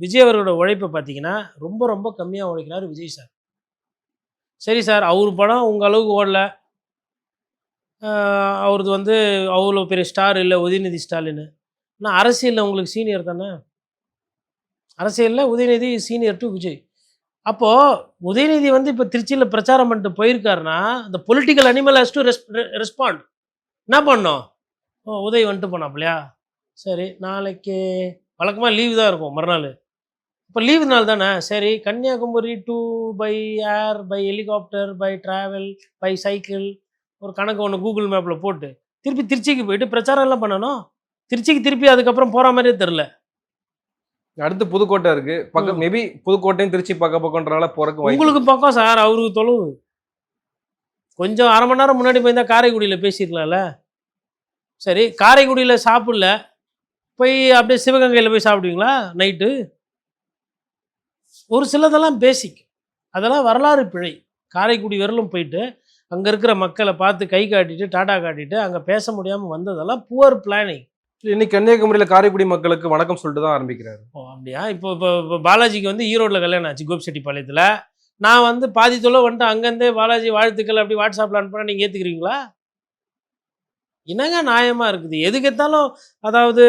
விஜய் அவர்களோட உழைப்பை பார்த்தீங்கன்னா ரொம்ப ரொம்ப கம்மியாக உழைக்கிறார் விஜய் சார். சரி சார், அவர் படம் உங்கள் அளவுக்கு ஓடல, அவரது வந்து அவ்வளோ பெரிய ஸ்டார் இல்லை உதயநிதி ஸ்டாலின். ஆனால் அரசியலில் உங்களுக்கு சீனியர் தானே, அரசியலில் உதயநிதி சீனியர் டு விஜய். அப்போது உதயநிதி வந்து இப்போ திருச்சியில் பிரச்சாரம் பண்ணிட்டு போயிருக்காருன்னா இந்த political animal has to respond. என்ன பண்ணோம்? உதய் வந்துட்டு போனாப்லையா, சரி நாளைக்கு வழக்கமாக லீவு தான் இருக்கும் மறுநாள், இப்போ லீவு நாள் தானே, சரி Kanyakumari to by air, by helicopter, by travel, by cycle, ஒரு கணக்கு ஒன்று கூகுள் மேப்பில் போட்டு திருப்பி திருச்சிக்கு போயிட்டு பிரச்சாரம் எல்லாம் பண்ணணும். திருச்சிக்கு திருப்பி அதுக்கப்புறம் போகிற மாதிரியே தெரில. அடுத்து புதுக்கோட்டை இருக்கு பக்கம், மேபி புதுக்கோட்டையும் திருச்சி பக்கம்ன்றனால போறதுக்கு உங்களுக்கு பக்கம் சார், அவருக்கு தொலைவு. கொஞ்சம் அரை மணி நேரம் முன்னாடி போயிருந்தால் காரைக்குடியில் பேசியிருக்கலாம்ல. சரி காரைக்குடியில் சாப்பிடல, போய் அப்படியே சிவகங்கையில் போய் சாப்பிடுவீங்களா நைட்டு? ஒரு சிலதெல்லாம் பேசிக், அதெல்லாம் வரலாறு பிழை. காரைக்குடி வரலும் போயிட்டு அங்கே இருக்கிற மக்களை பார்த்து கை காட்டிட்டு டாடா காட்டிட்டு அங்கே பேச முடியாமல் வந்ததெல்லாம் புவர் பிளானிங். இன்னைக்கு கன்னியாகுமரியில் காரைக்குடி மக்களுக்கு வணக்கம் சொல்லிட்டு தான் ஆரம்பிக்கிறாரு. ஓ அப்படியா? இப்போ பாலாஜிக்கு வந்து ஈரோட்டில் கல்யாணம் ஆச்சு கோபிச்செட்டிப்பாளையத்தில். நான் வந்து பாதி தொலை வந்துட்டு அங்கேருந்தே பாலாஜி வாழ்த்துக்கள் அப்படி வாட்ஸ்அப்பில் அனுப்புனா நீங்கள் ஏற்றுக்கிறீங்களா? என்னங்க நியாயமாக இருக்குது? எதுக்கெத்தாலும் அதாவது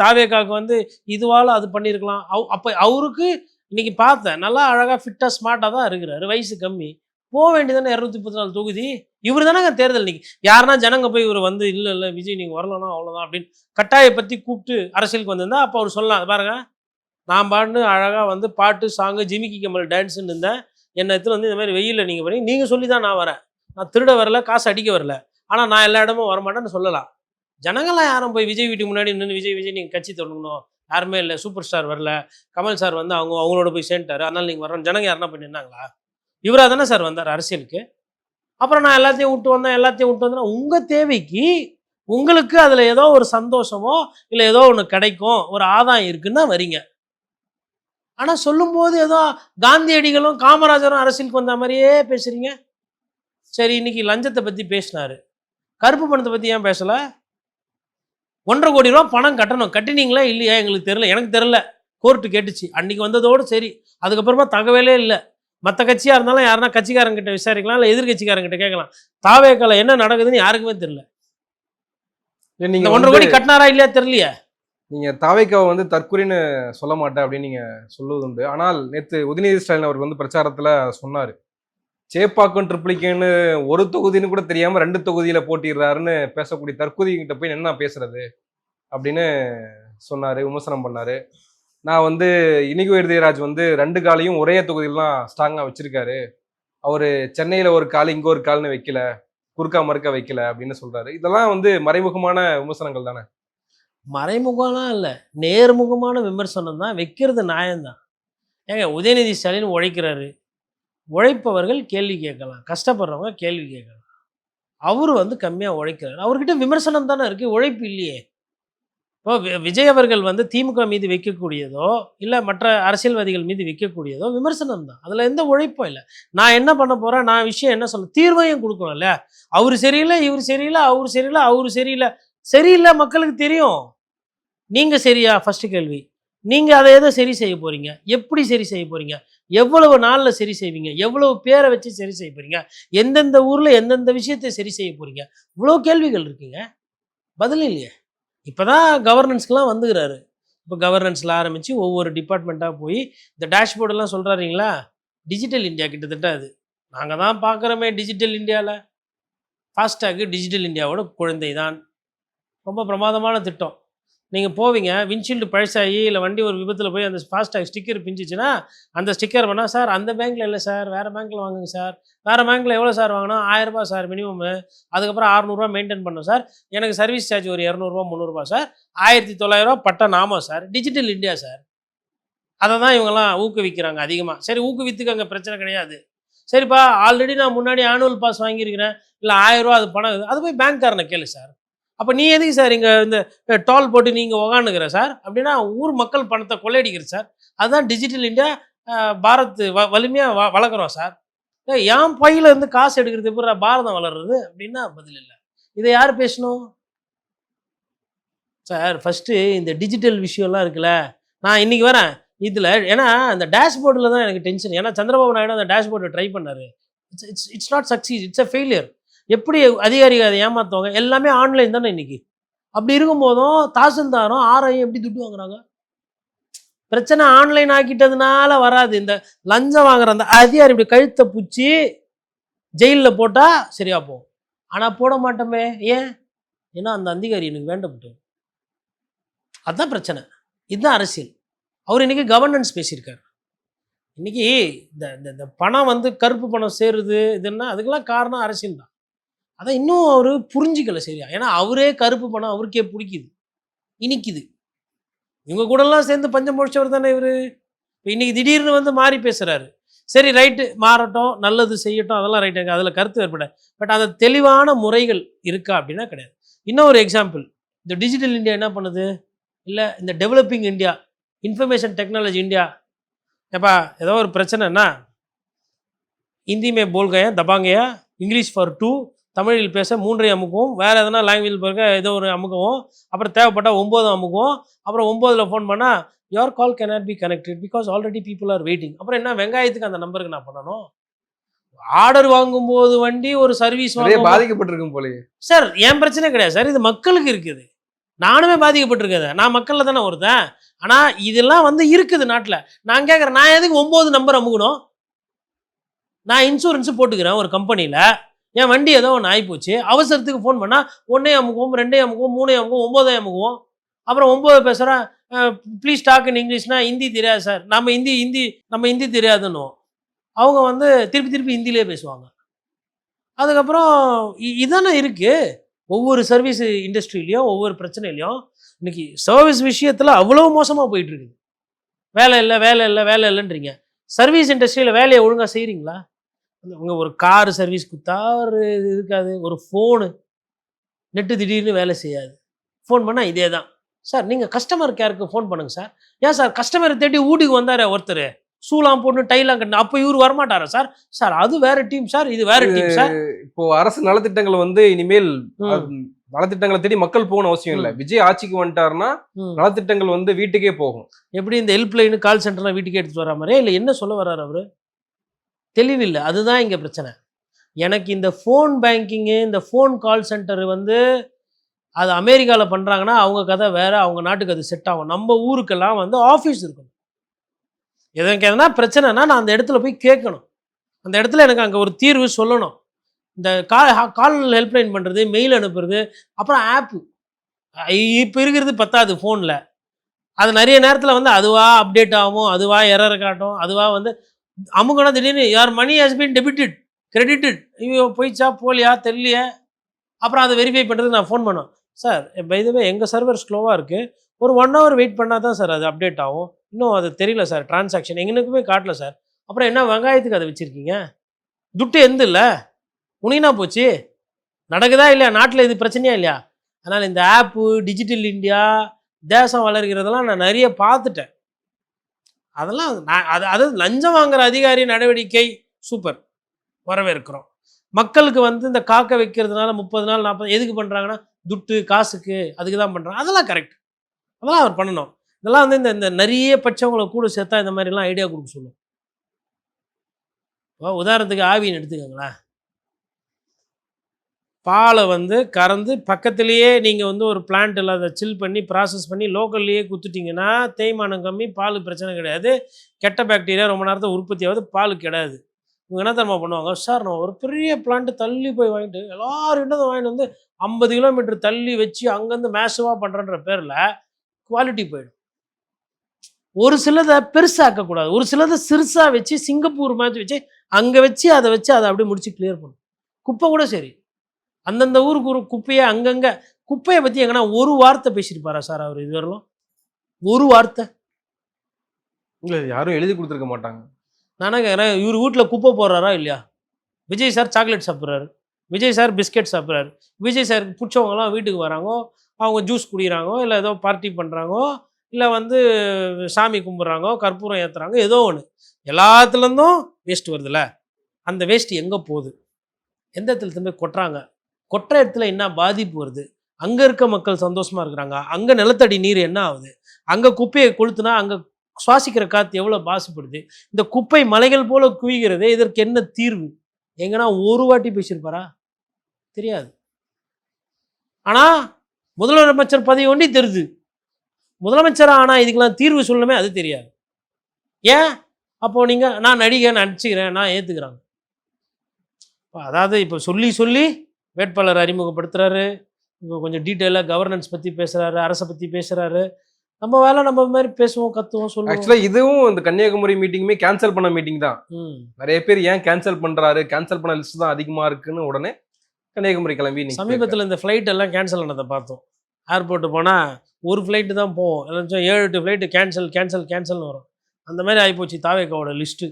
தாவேக்காவுக்கு வந்து இதுவால் அது பண்ணியிருக்கலாம். அப்போ அவருக்கு இன்றைக்கி பார்த்தேன் நல்லா அழகாக ஃபிட்டாக ஸ்மார்ட்டாக தான் இருக்கிறாரு, வயசு கம்மி, போக வேண்டியதானே 234 தொகுதி. இவர் தானேங்க தேர்தல். இன்னைக்கு யாருன்னா ஜனங்க போய் இவர் வந்து இல்லை இல்லை விஜய் நீங்கள் வரலன்னா அவ்வளோதான் அப்படின்னு கட்டாயை பற்றி கூப்பிட்டு அரசியலுக்கு வந்திருந்தா அப்போ அவர் சொல்லலாம், பாருங்க நான் பாட்டு அழகாக வந்து பாட்டு சாங்கு ஜிமிக்கி கமல் டான்ஸுன்னு இருந்தேன், என்னை எடுத்துன்னு வந்து இந்த மாதிரி வெயிலில் நீங்கள் பண்ணி நீங்கள் சொல்லி தான் நான் வரேன், நான் திருட வரல, காசு அடிக்க வரல, ஆனால் நான் எல்லா இடமும் வரமாட்டேன்னு சொல்லலாம். ஜனங்கள்லாம் யாரும் போய் விஜய் வீட்டுக்கு முன்னாடி நின்று விஜய் விஜய் நீங்கள் கட்சி தொடங்கணும், யாருமே இல்லை, சூப்பர் ஸ்டார் வரல, கமல் சார் வந்து அவங்களோட போய் சேர்ந்துட்டாரு, அதனால் நீங்கள் வரணும், ஜனங்க யாருன்னா போய் நின்னாங்களா? இவராக தானே சார் வந்தார் அரசியலுக்கு. அப்புறம் நான் எல்லாத்தையும் விட்டு வந்தேன்னா உங்கள் தேவைக்கு உங்களுக்கு அதில் ஏதோ ஒரு சந்தோஷமோ இல்லை ஏதோ ஒன்று கிடைக்கும், ஒரு ஆதாயம் இருக்குன்னு தான் வரீங்க. ஆனால் சொல்லும்போது ஏதோ காந்தியடிகளும் காமராஜரும் அரசியலுக்கு வந்த மாதிரியே பேசுகிறீங்க. சரி இன்னைக்கு லஞ்சத்தை பற்றி பேசினாரு, கருப்பு பணத்தை பற்றி ஏன் பேசலை? 1.5 கோடி ரூபா பணம் கட்டணும், கட்டினீங்களா இல்லையா எங்களுக்கு தெரில, எனக்கு தெரில, கோர்ட்டு கேட்டுச்சு அன்றைக்கி வந்ததோடு சரி, அதுக்கப்புறமா தகவலே இல்லை. மற்ற கட்சியாக இருந்தாலும் யாருன்னா கட்சிக்காரங்கிட்ட விசாரிக்கலாம், இல்லை எதிர்கட்சிக்காரங்கிட்ட கேட்கலாம். தாவேக்கால என்ன நடக்குதுன்னு யாருக்குமே தெரியல. நீங்கள் 1.5 கோடி கட்டினாரா இல்லையா தெரியலையே. நீங்க தாவேக்காவை வந்து தற்குறின்னு சொல்ல மாட்டேன் அப்படின்னு நீங்க சொல்லுவது உண்டு. ஆனால் நேத்து உதயநிதி ஸ்டாலின் அவர் வந்து பிரச்சாரத்துல சொன்னாரு. சேப்பாக்கம் ட்ரிப்ளிகேன்னு ஒரு தொகுதின்னு கூட தெரியாம 2 தொகுதியில போட்டிடுறாருன்னு பேசக்கூடிய தற்குறி கிட்ட போய் என்ன பேசுறது அப்படின்னு சொன்னாரு, விமர்சனம் பண்ணாரு. நான் வந்து இனிகு வைத்தியராஜ் வந்து 2 காலையும் ஒரே தொகுதியிலாம் ஸ்ட்ராங்கா வச்சிருக்காரு. அவரு சென்னையில ஒரு கால் இங்க ஒரு கால்னு வைக்கல, குறுக்கா மறுக்கா வைக்கல அப்படின்னு சொல்றாரு. இதெல்லாம் வந்து மறைமுகமான விமர்சனங்கள் தானே. மறைமுகம்லாம் இல்லை, நேர்முகமான விமர்சனம் தான், வைக்கிறது நியாயம்தான். ஏங்க உதயநிதி ஸ்டாலின் உழைக்கிறாரு, உழைப்பவர்கள் கேள்வி கேட்கலாம், கஷ்டப்படுறவங்க கேள்வி கேட்கலாம். அவரு வந்து கம்மியாக உழைக்கிறார், அவர்கிட்ட விமர்சனம் தானே இருக்குது, உழைப்பு இல்லையே. இப்போ விஜய் அவர்கள் வந்து திமுக மீது வைக்கக்கூடியதோ இல்லை மற்ற அரசியல்வாதிகள் மீது வைக்கக்கூடியதோ விமர்சனம் தான், அதில் எந்த உழைப்பும் இல்லை. நான் என்ன பண்ண போகிறேன், நான் விஷயம் என்ன சொல்ல, தீர்வையும் கொடுக்கணும் இல்லையா. அவர் சரியில்லை, இவர் சரியில்லை, அவர் சரியில்லை, அவர் சரியில்லை. சரியில்லை மக்களுக்கு தெரியும். நீங்கள் சரியா ஃபஸ்ட்டு கேள்வி. நீங்கள் அதை எதை சரி செய்ய போகிறீங்க, எப்படி சரி செய்ய போகிறீங்க, எவ்வளவு நாளில் சரி செய்வீங்க, எவ்வளவு பேரை வச்சு சரி செய்ய போகிறீங்க, எந்தெந்த ஊரில் எந்தெந்த விஷயத்தை சரி செய்ய போகிறீங்க, இவ்வளோ கேள்விகள் இருக்குங்க, பதில் இல்லையே. இப்போ தான் கவர்னன்ஸ்க்கெலாம் வந்துக்கிறாரு. இப்போ கவர்னன்ஸில் ஆரம்பித்து ஒவ்வொரு டிபார்ட்மெண்ட்டாக போய் இந்த டேஷ்போர்டெல்லாம் சொல்கிறாருங்களா, டிஜிட்டல் இந்தியா கிட்டத்தட்ட அது நாங்கள் தான் பார்க்குறோமே. டிஜிட்டல் இந்தியாவில் ஃபாஸ்டாகு டிஜிட்டல் இந்தியாவோட குழந்தை தான். ரொம்ப பிரமாதமான திட்டம். நீங்கள் போவீங்க, விண்ட்ஷீல்டு பழசாகி இல்லை வண்டி ஒரு விபத்தில் போய் அந்த ஃபாஸ்டாக் ஸ்டிக்கர் பிஞ்சிச்சுன்னா அந்த ஸ்டிக்கர் வேணால் சார் அந்த பேங்க்கில் இல்லை சார், வேறு பேங்க்கில் வாங்குங்க சார். வேறு பேங்க்கில் எவ்வளோ சார் வாங்கினா, 1000 ரூபா சார் மினிமம்மு, அதுக்கப்புறம் 600 மெயின்டைன் பண்ணோம் சார், எனக்கு சர்வீஸ் சார்ஜ் ஒரு 200 300 சார், 1900 பட்டா நாமோ சார். டிஜிட்டல் இந்தியா சார், அதை தான் இவங்கெல்லாம் ஊக்குவிக்கிறாங்க அதிகமாக. சரி ஊக்குவித்துக்கு பிரச்சனை கிடையாது. சரிப்பா, ஆல்ரெடி நான் முன்னாடி ஆனுவல் பாஸ் வாங்கியிருக்கிறேன், இல்லை 1000 ரூபா அது பணம், அது போய் பேங்க்காரனை கேளு சார். அப்போ நீ எதுக்கு சார் இங்கே இந்த டோல் போட்டு நீங்கள் உக்காந்துக்கிற சார் அப்படின்னா, ஊர் மக்கள் பணத்தை கொள்ளையடிக்கிற சார். அதுதான் டிஜிட்டல் இந்தியா. பாரத் வலிமையாக வளர்க்குறோம் சார். என் பையில இருந்து காசு எடுக்கிறது எப்படி பாரதம் வளர்றது அப்படின்னா பதில் இல்லை. இதை யார் பேசணும் சார்? ஃபஸ்ட்டு இந்த டிஜிட்டல் விஷயம்லாம் இருக்குல்ல, நான் இன்றைக்கி வரேன் இதில். ஏன்னா அந்த டேஷ்போர்டில் தான் எனக்கு டென்ஷன். ஏன்னா சந்திரபாபு நாயுடு அந்த டேஷ்போர்டை ட்ரை பண்ணார். It's not success, it's a failure. எப்படி அதிகாரிகள் அதை ஏமாற்றுவாங்க? எல்லாமே ஆன்லைன் தானே இன்றைக்கி. அப்படி இருக்கும்போதும் தாசில்தாரும் ஆரையும் எப்படி துட்டு வாங்குறாங்க? பிரச்சனை ஆன்லைன் ஆக்கிட்டதுனால வராது. இந்த லஞ்சம் வாங்குற அந்த அதிகாரி இப்படி கழுத்தை பிடிச்சி ஜெயிலில் போட்டால் சரியா போகும். ஆனால் போட மாட்டோமே, ஏன்? ஏன்னா அந்த அதிகாரி எனக்கு வேண்டப்பட்டு. அதுதான் பிரச்சனை. இதுதான் அரசியல். அவர் இன்றைக்கி கவர்னன்ஸ் பேசியிருக்கார். இன்றைக்கி இந்த இந்த பணம் வந்து கருப்பு பணம் சேருது இதுன்னா அதுக்கெல்லாம் காரணம் அரசியல் தான். அதை இன்னும் அவர் புரிஞ்சிக்கல சரியா. ஏன்னா அவரே கருப்பு பணம் அவருக்கே பிடிக்குது, இனிக்குது. இவங்க கூடலாம் சேர்ந்து பஞ்சம் பொழிச்சவர் தானே இவர். இப்போ இன்றைக்கி திடீர்னு வந்து மாறி பேசுகிறாரு. சரி ரைட்டு, மாறட்டும், நல்லது செய்யட்டும், அதெல்லாம் ரைட்டு, அதில் கருத்து ஏற்பட. பட் அந்த தெளிவான முறைகள் இருக்கா அப்படின்னா கிடையாது. இன்னொரு எக்ஸாம்பிள், இந்த டிஜிட்டல் இந்தியா என்ன பண்ணுது, இல்லை இந்த developing India, information technology India, ஏப்பா ஏதோ ஒரு பிரச்சனைனா ஹிந்தி மே போல் கயா தபாங்கயா, இங்கிலீஷ் ஃபார் 2, தமிழில் பேச 3 அமுக்குவோம், வேறு எதனா லாங்குவேஜ் பிறகு ஏதோ ஒரு அமுக்குவோம், அப்புறம் தேவைப்பட்டால் 9 அமுக்குவோம், அப்புறம் 9ல் ஃபோன் பண்ணால் your call cannot be connected because already people are waiting. அப்புறம் என்ன, வெங்காயத்துக்கு அந்த நம்பருக்கு நான் பண்ணணும்? ஆர்டர் வாங்கும்போது வண்டி ஒரு சர்வீஸ் பாதிக்கப்பட்டிருக்கும் போலயே சார். என் பிரச்சனை கிடையாது சார், இது மக்களுக்கு இருக்குது. நானுமே பாதிக்கப்பட்டிருக்கேன், நான் மக்களில் தானே ஒருத்தன். ஆனால் இதெல்லாம் வந்து இருக்குது நாட்டில். நான் கேட்குறேன், நான் எதுக்கு 9 நம்பர் அமுக்கணும்? நான் இன்சூரன்ஸு போட்டுக்கிறேன் ஒரு கம்பெனியில், என் வண்டி ஏதோ ஒன்று ஆகிப்போச்சு, அவசரத்துக்கு ஃபோன் பண்ணால் 1 அமுக்குவோம், 2 அமுக்குவோம், 3 அமுக்குவோம், 9 அமுக்குவோம். அப்புறம் 9 பேசுகிறேன், ப்ளீஸ் டாக் இன் இங்கிலீஷ்னா ஹிந்தி தெரியாது சார், நம்ம ஹிந்தி தெரியாதுன்னுவோம். அவங்க வந்து திருப்பி ஹிந்திலே பேசுவாங்க. அதுக்கப்புறம் இதானே இருக்குது ஒவ்வொரு சர்வீஸ் இண்டஸ்ட்ரியிலையும், ஒவ்வொரு பிரச்சனையிலையும். இன்றைக்கி சர்வீஸ் விஷயத்தில் அவ்வளோ மோசமாக போயிட்டுருக்குது. வேலை இல்லை, வேலை இல்லை, வேலை இல்லைன்றீங்க. சர்வீஸ் இண்டஸ்ட்ரியில் வேலையை ஒழுங்காக செய்கிறீங்களா? உங்க ஒரு கார் சர்வீஸ் கொடுத்தா ஒரு இருக்காது, ஒரு ஃபோனு நெட்டு திடீர்னு வேலை செய்யாது, ஃபோன் பண்ணால் இதே தான் சார். நீங்கள் கஸ்டமர் கேருக்கு ஃபோன் பண்ணுங்க சார். ஏன் சார் கஸ்டமரை தேடி வீட்டுக்கு வந்தார் ஒருத்தர், ஷூலாம் போட்டு டைலாம் கட்டின, அப்போ இவர் வரமாட்டாரா சார்? சார் அது வேற டீம் சார், இது வேற டீம் சார். இப்போ அரசு நலத்திட்டங்கள் வந்து இனிமேல் நலத்திட்டங்களை தேடி மக்கள் போகணும் அவசியம் இல்லை. விஜய் ஆட்சிக்கு வந்துட்டாருன்னா நலத்திட்டங்கள் வந்து வீட்டுக்கே போகும். எப்படி இந்த ஹெல்ப்லைனு கால் சென்டர்லாம் வீட்டுக்கே எடுத்துட்டு வர மாதிரியே? இல்லை என்ன சொல்ல வர்றாரு அவரு? தெளிவில்லை. அதுதான் இங்கே பிரச்சனை. எனக்கு இந்த ஃபோன் பேங்கிங்கு, இந்த ஃபோன் கால் சென்டரு வந்து அது அமெரிக்காவில் பண்ணுறாங்கன்னா அவங்க கதை வேறு, அவங்க நாட்டுக்கு அது செட் ஆகும். நம்ம ஊருக்கெல்லாம் வந்து ஆஃபீஸ் இருக்கணும். எனக்கு எதனா பிரச்சனைனா நான் அந்த இடத்துல போய் கேட்கணும். அந்த இடத்துல எனக்கு அங்கே ஒரு தீர்வு சொல்லணும். இந்த கால் ஹெல்ப்லைன் பண்ணுறது, மெயில் அனுப்புறது, அப்புறம் ஆப்பு இப்போ இருக்கிறது பத்தாது ஃபோனில். அது நிறைய நேரத்தில் வந்து அதுவாக அப்டேட் ஆகும், அதுவாக எரர் காட்டும், அதுவாக வந்து அமுகனா திடீர்னு யார் மணி ஹஸ் பீன் டெபிட்டட் கிரெடிட்டட், ஐயோ போயிச்சா போலியா தெரியலையே. அப்புறம் அதை வெரிஃபை பண்ணுறதுக்கு நான் ஃபோன் பண்ணுவேன். சார் பை த வே எங்கள் சர்வர் ஸ்லோவாக இருக்குது, ஒரு 1 hour வெயிட் பண்ணால் தான் சார் அது அப்டேட் ஆகும், இன்னும் அது தெரியல சார், டிரான்சாக்ஷன் எங்களுக்குமே காட்டல சார். அப்புறம் என்ன வெங்காயத்துக்கு அதை வச்சுருக்கீங்க, துட்டு எந்த இல்லை உனினா போச்சு, நடக்குதா இல்லையா நாட்டில், இது பிரச்சனையா இல்லையா? அதனால் இந்த ஆப்பு டிஜிட்டல் இந்தியா தேசம் வளர்கிறதெல்லாம் நான் நிறைய பார்த்துட்டேன். அதெல்லாம் நான் அதாவது லஞ்சம் வாங்குற அதிகாரி நடவடிக்கை சூப்பர், வரவேற்கிறோம். மக்களுக்கு வந்து இந்த காக்க வைக்கிறதுனால 30 நாள் 40 எதுக்கு பண்ணுறாங்கன்னா துட்டு காசுக்கு, அதுக்கு தான் பண்ணுறாங்க. அதெல்லாம் கரெக்ட், அதெல்லாம் அவர் பண்ணணும். இதெல்லாம் வந்து இந்த இந்த நிறைய பட்சவங்களை கூட சேர்த்தா இந்த மாதிரிலாம் ஐடியா கொடுக்க சொல்லும். இப்போ உதாரணத்துக்கு ஆவின்னு எடுத்துக்கோங்களேன். பாலை வந்து கறந்து பக்கத்துலேயே நீங்கள் வந்து ஒரு பிளான்ட் இல்லாத சில் பண்ணி ப்ராசஸ் பண்ணி லோக்கல்லையே குத்துட்டிங்கன்னா தேய்மானம் கம்மி, பால் பிரச்சனை கிடையாது, கெட்ட பாக்டீரியா ரொம்ப நேரத்தை உற்பத்தி ஆகுது, பால் கிடையாது. இவங்க என்ன தெரியுமா பண்ணுவாங்க, சார் நான் ஒரு பெரிய பிளான்ட்டு தள்ளி போய் வாங்கிட்டு எல்லாரும் வாங்கிட்டு வந்து 50 கிலோமீட்டர் தள்ளி வச்சு அங்கேருந்து மேசிவாக பண்ணுறன்ற பேரில் குவாலிட்டி போயிடும். ஒரு சிலதை பெருசாக்கக்கூடாது, ஒரு சிலதை சிறுசாக வச்சு சிங்கப்பூர் மாதிரி வச்சு அங்கே வச்சு அதை அப்படியே முடிச்சு கிளியர் பண்ணும். குப்பை கூட சரி, அந்தந்த ஊருக்கு ஒரு குப்பையை அங்கங்கே குப்பையை பற்றி எங்கன்னா ஒரு வார்த்தை பேசியிருப்பாரா சார் அவர் இதுவரையிலும்? ஒரு வார்த்தை இல்லை, யாரும் எழுதி கொடுத்துருக்க மாட்டாங்க. நானே கேட்குறேன், இவர் வீட்டில் குப்பை போடுறாரா இல்லையா? விஜய் சார் சாக்லேட் சாப்பிட்றாரு, விஜய் சார் பிஸ்கெட் சாப்பிட்றாரு, விஜய் சாருக்கு பிடிச்சவங்கலாம் வீட்டுக்கு வராங்கோ, அவங்க ஜூஸ் குடிக்கிறாங்கோ, இல்லை ஏதோ பார்ட்டி பண்ணுறாங்கோ, இல்லை வந்து சாமி கும்பிட்றாங்கோ, கற்பூரம் ஏற்றுறாங்க, ஏதோ ஒன்று, எல்லாத்துலேருந்தும் வேஸ்ட் வருதுல்ல. அந்த வேஸ்ட் எங்கே போகுது, எந்த இடத்துல போய் கொட்டுறாங்க, கொட்டுற இடத்துல என்ன பாதிப்பு வருது, அங்கே இருக்க மக்கள் சந்தோஷமாக இருக்கிறாங்க, அங்கே நிலத்தடி நீர் என்ன ஆகுது, அங்கே குப்பையை கொளுத்துனா அங்கே சுவாசிக்கிற காற்று எவ்வளோ பாசுப்படுது, இந்த குப்பை மலைகள் போல குவிகிறது, இதற்கு என்ன தீர்வு? எங்கன்னா ஒரு வாட்டி பேசியிருப்பாரா? தெரியாது. ஆனால் முதலமைச்சர் பதவி ஒண்டி தெரியுது, முதலமைச்சராக ஆனால் இதுக்கெல்லாம் தீர்வு சொல்லணுமே, அது தெரியாது. ஏன்? அப்போது நீங்கள் நான் நடிகை நடிச்சுக்கிறேன் நான் ஏற்றுக்கிறாங்க. அதாவது இப்போ சொல்லி சொல்லி வேட்பாளர் அறிமுகப்படுத்துகிறாரு, இப்போ கொஞ்சம் டீட்டெயிலாக கவர்னன்ஸ் பற்றி பேசுகிறாரு, அரசை பற்றி பேசுகிறாரு. நம்ம வேலை நம்ம மாதிரி பேசுவோம், கத்துவோம், சொல்லுவோம். ஆக்சுவலாக இதுவும் இந்த கன்னியாகுமரி மீட்டிங்குமே கேன்சல் பண்ண மீட்டிங் தான். நிறைய பேர் ஏன் கேன்சல் பண்ணுறாரு, கேன்சல் பண்ண லிஸ்ட் தான் அதிகமாக இருக்குன்னு உடனே கன்னியாகுமரி கிளம்பி சமீபத்தில் இந்த ஃப்ளைட் எல்லாம் கேன்சல் ஆனதை பார்த்தோம். ஏர்போர்ட்டு போனால் ஒரு ஃப்ளைட்டு தான் போவோம், 7-8 ஃப்ளைட்டு கேன்சல்னு வரும். அந்த மாதிரி ஆகிப்போச்சு தாவேக்காவோட லிஸ்ட்டு.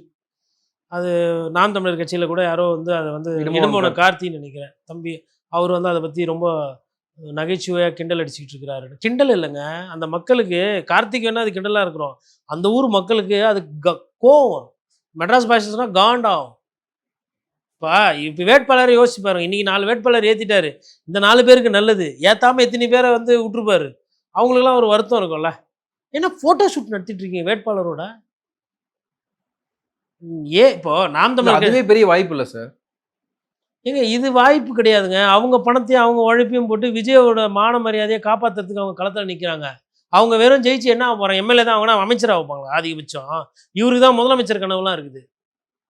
அது நாம் தமிழர் கட்சியில் கூட யாரோ வந்து அதை வந்து இடும்போன கார்த்தின்னு நினைக்கிறேன் தம்பி, அவர் வந்து அதை பற்றி ரொம்ப நகைச்சுவையாக கிண்டல் அடிச்சுக்கிட்டு இருக்கிறாரு. கிண்டல் இல்லைங்க, அந்த மக்களுக்கு கார்த்திக் வேணா அது கிண்டலாக இருக்கிறோம், அந்த ஊர் மக்களுக்கு அது கோவம், மெட்ராஸ் பாஷை சொன்னால் காண்டாகும். இப்போ வேட்பாளரை யோசிச்சு பாருங்க, இன்றைக்கி 4 வேட்பாளர் ஏற்றிட்டாரு, இந்த 4 பேருக்கு நல்லது, ஏற்றாமல் எத்தனை பேரை வந்து விட்டுருப்பாரு, அவங்களுக்குலாம் ஒரு வருத்தம் இருக்கும்ல. ஏன்னா ஃபோட்டோ ஷூட் நடத்திட்டு இருக்கீங்க வேட்பாளரோட. இப்போ நாம் தமிழ் அதுவே பெரிய வாய்ப்பு இல்லை சார். ஏங்க இது வாய்ப்பு கிடையாதுங்க, அவங்க பணத்தையும் அவங்க உழைப்பையும் போட்டு விஜயோட மான மரியாதையை காப்பாற்றுறதுக்கு அவங்க களத்தில் நிற்கிறாங்க. அவங்க வெறும் ஜெயிச்சு என்ன ஆக போகிறாங்க, எம்எல்ஏ தான் அவங்கன்னா அமைச்சராக வைப்பாங்க அதிகபட்சம். இவருக்கு தான் முதலமைச்சர் கனவுலாம் இருக்குது,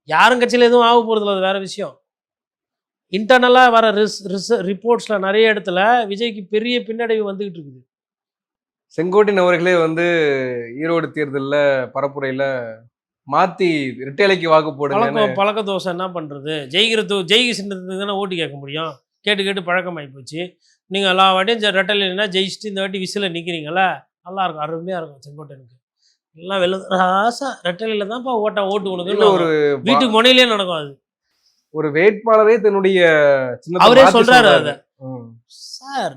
யாரும் கட்சியில் எதுவும் ஆக போகிறதில்ல, அது வேறு விஷயம். இன்டர்னலாக வர ரிப்போர்ட்ஸில் நிறைய இடத்துல விஜய்க்கு பெரிய பின்னடைவு வந்துக்கிட்டு இருக்குது. செங்கோட்டையன் அவர்களே வந்து ஈரோடு தேர்தலில் பரப்புரையில் மாற்றி ரெட்டைலைக்கு வாக்கு போடுங்க, பழக்க தோசை என்ன பண்ணுறது, ஜெயிக்க சின்னத்துக்கு தானே ஓட்டு கேட்க முடியும், கேட்டு பழக்கமாகி போச்சு. நீங்கள் எல்லா வாட்டியும் ரெட்டையிலன்னா ஜெயிச்சுட்டு இந்த வாட்டி விசில நிற்கிறீங்களா, நல்லாயிருக்கும், அருமையாக இருக்கும். செங்கோட்டையனுக்கு எல்லாம் ராசா ரெட்டையில தான்ப்பா ஓட்டு உனக்கு ஒரு வீட்டுக்கு முனையிலே நடக்கும். அது ஒரு வேட்பாளரே தன்னுடைய அவரே சொல்றாரு அதை. சார்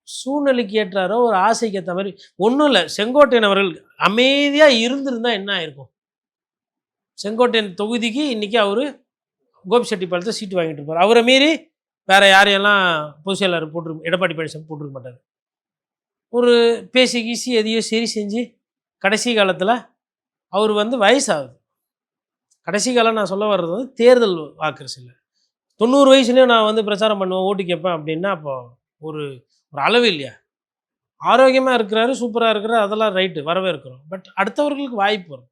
சூழ்நிலைக்கு ஏற்றாரோ ஒரு ஆசைக்கு ஏற்ற மாதிரி ஒன்றும் இல்லை. செங்கோட்டையன் அவர்கள் அமைதியாக இருந்திருந்தா என்ன ஆயிருக்கும், செங்கோட்டையன் தொகுதிக்கு இன்றைக்கி அவர் கோபிச்செட்டிப்பாளையத்தை சீட்டு வாங்கிட்டு இருப்பார். அவரை மீறி வேறு யாரையெல்லாம் பொதுச் செயலாளர் எடப்பாடி பழனிசாமி போட்டிருக்க மாட்டார். ஒரு பேசி கீசி எதையோ சரி செஞ்சு கடைசி காலத்தில் அவர் வந்து வயசாகுது. கடைசி காலம் நான் சொல்ல வர்றது வந்து தேர்தல் வாக்குறுதியில் 90 வயசுலேயும் நான் வந்து பிரச்சாரம் பண்ணுவேன், ஓட்டு கேட்பேன் அப்படின்னா அப்போ ஒரு ஒரு அளவு இல்லையா? ஆரோக்கியமாக இருக்கிறாரு, சூப்பராக இருக்கிறாரு, அதெல்லாம் ரைட்டு, வரவேற்கிறோம். பட் அடுத்தவர்களுக்கு வாய்ப்பு வரும்.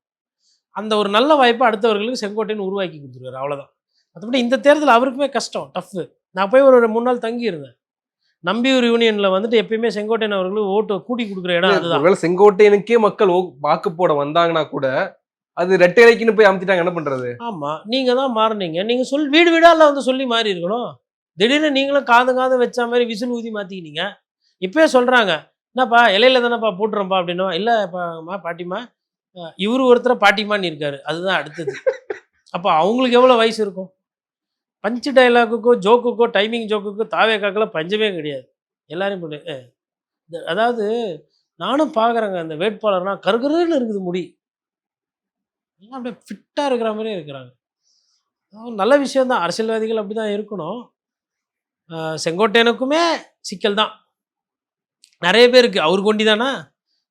அந்த ஒரு நல்ல வாய்ப்பை அடுத்தவர்களுக்கு செங்கோட்டையன் உருவாக்கி கொடுத்துருக்காரு, அவ்வளோதான். மற்றபடி இந்த தேர்தல் அவருக்குமே கஷ்டம், டஃப்பு. நான் போய் ஒரு 3 நாள் தங்கியிருந்தேன். நம்பியூர் யூனியனில் வந்துட்டு எப்பயுமே செங்கோட்டையன் அவர்களுக்கு ஓட்டு கூட்டி கொடுக்குற இடம் அதுதான். ஒருவேளை செங்கோட்டையனுக்கே மக்கள் வாக்கு போட வந்தாங்கன்னா கூட அது ரெட்டை இலைக்குன்னு போய் அமுத்திட்டாங்க, என்ன பண்றது? ஆமாம், நீங்கள் தான் மாறினீங்க. நீங்கள் வீடு வீடால வந்து சொல்லி மாறி இருக்கணும். திடீர்னு நீங்களும் காது வச்ச மாதிரி விசில் ஊதி மாற்றிக்கினீங்க. இப்போயே சொல்கிறாங்க, என்னப்பா இலையில தானேப்பா போட்டுறோம்ப்பா அப்படின்னா, இல்லைப்பா பாட்டிமா, இவர் ஒருத்தரை பாட்டிமான்னு இருக்காரு, அதுதான் அடுத்தது. அப்போ அவங்களுக்கு எவ்வளோ வயசு இருக்கும்? பஞ்சு டைலாக்குக்கோ ஜோக்குக்கோ டைமிங் ஜோக்குக்கோ தாவேக்காக்கெல்லாம் பஞ்சமே கிடையாது. எல்லாரையும் போட்டு அதாவது நானும் பார்க்குறேங்க, அந்த வேட்பாளர்லாம் கருகருன்னு இருக்குது முடி, எல்லாம் அப்படியே ஃபிட்டாக இருக்கிற மாதிரியே இருக்கிறாங்க. நல்ல விஷயந்தான், அரசியல்வாதிகள் அப்படி தான் இருக்கணும். செங்கோட்டையனுக்குமே சிக்கல் தான் நிறைய பேருக்கு. அவர் கொண்டி தானா?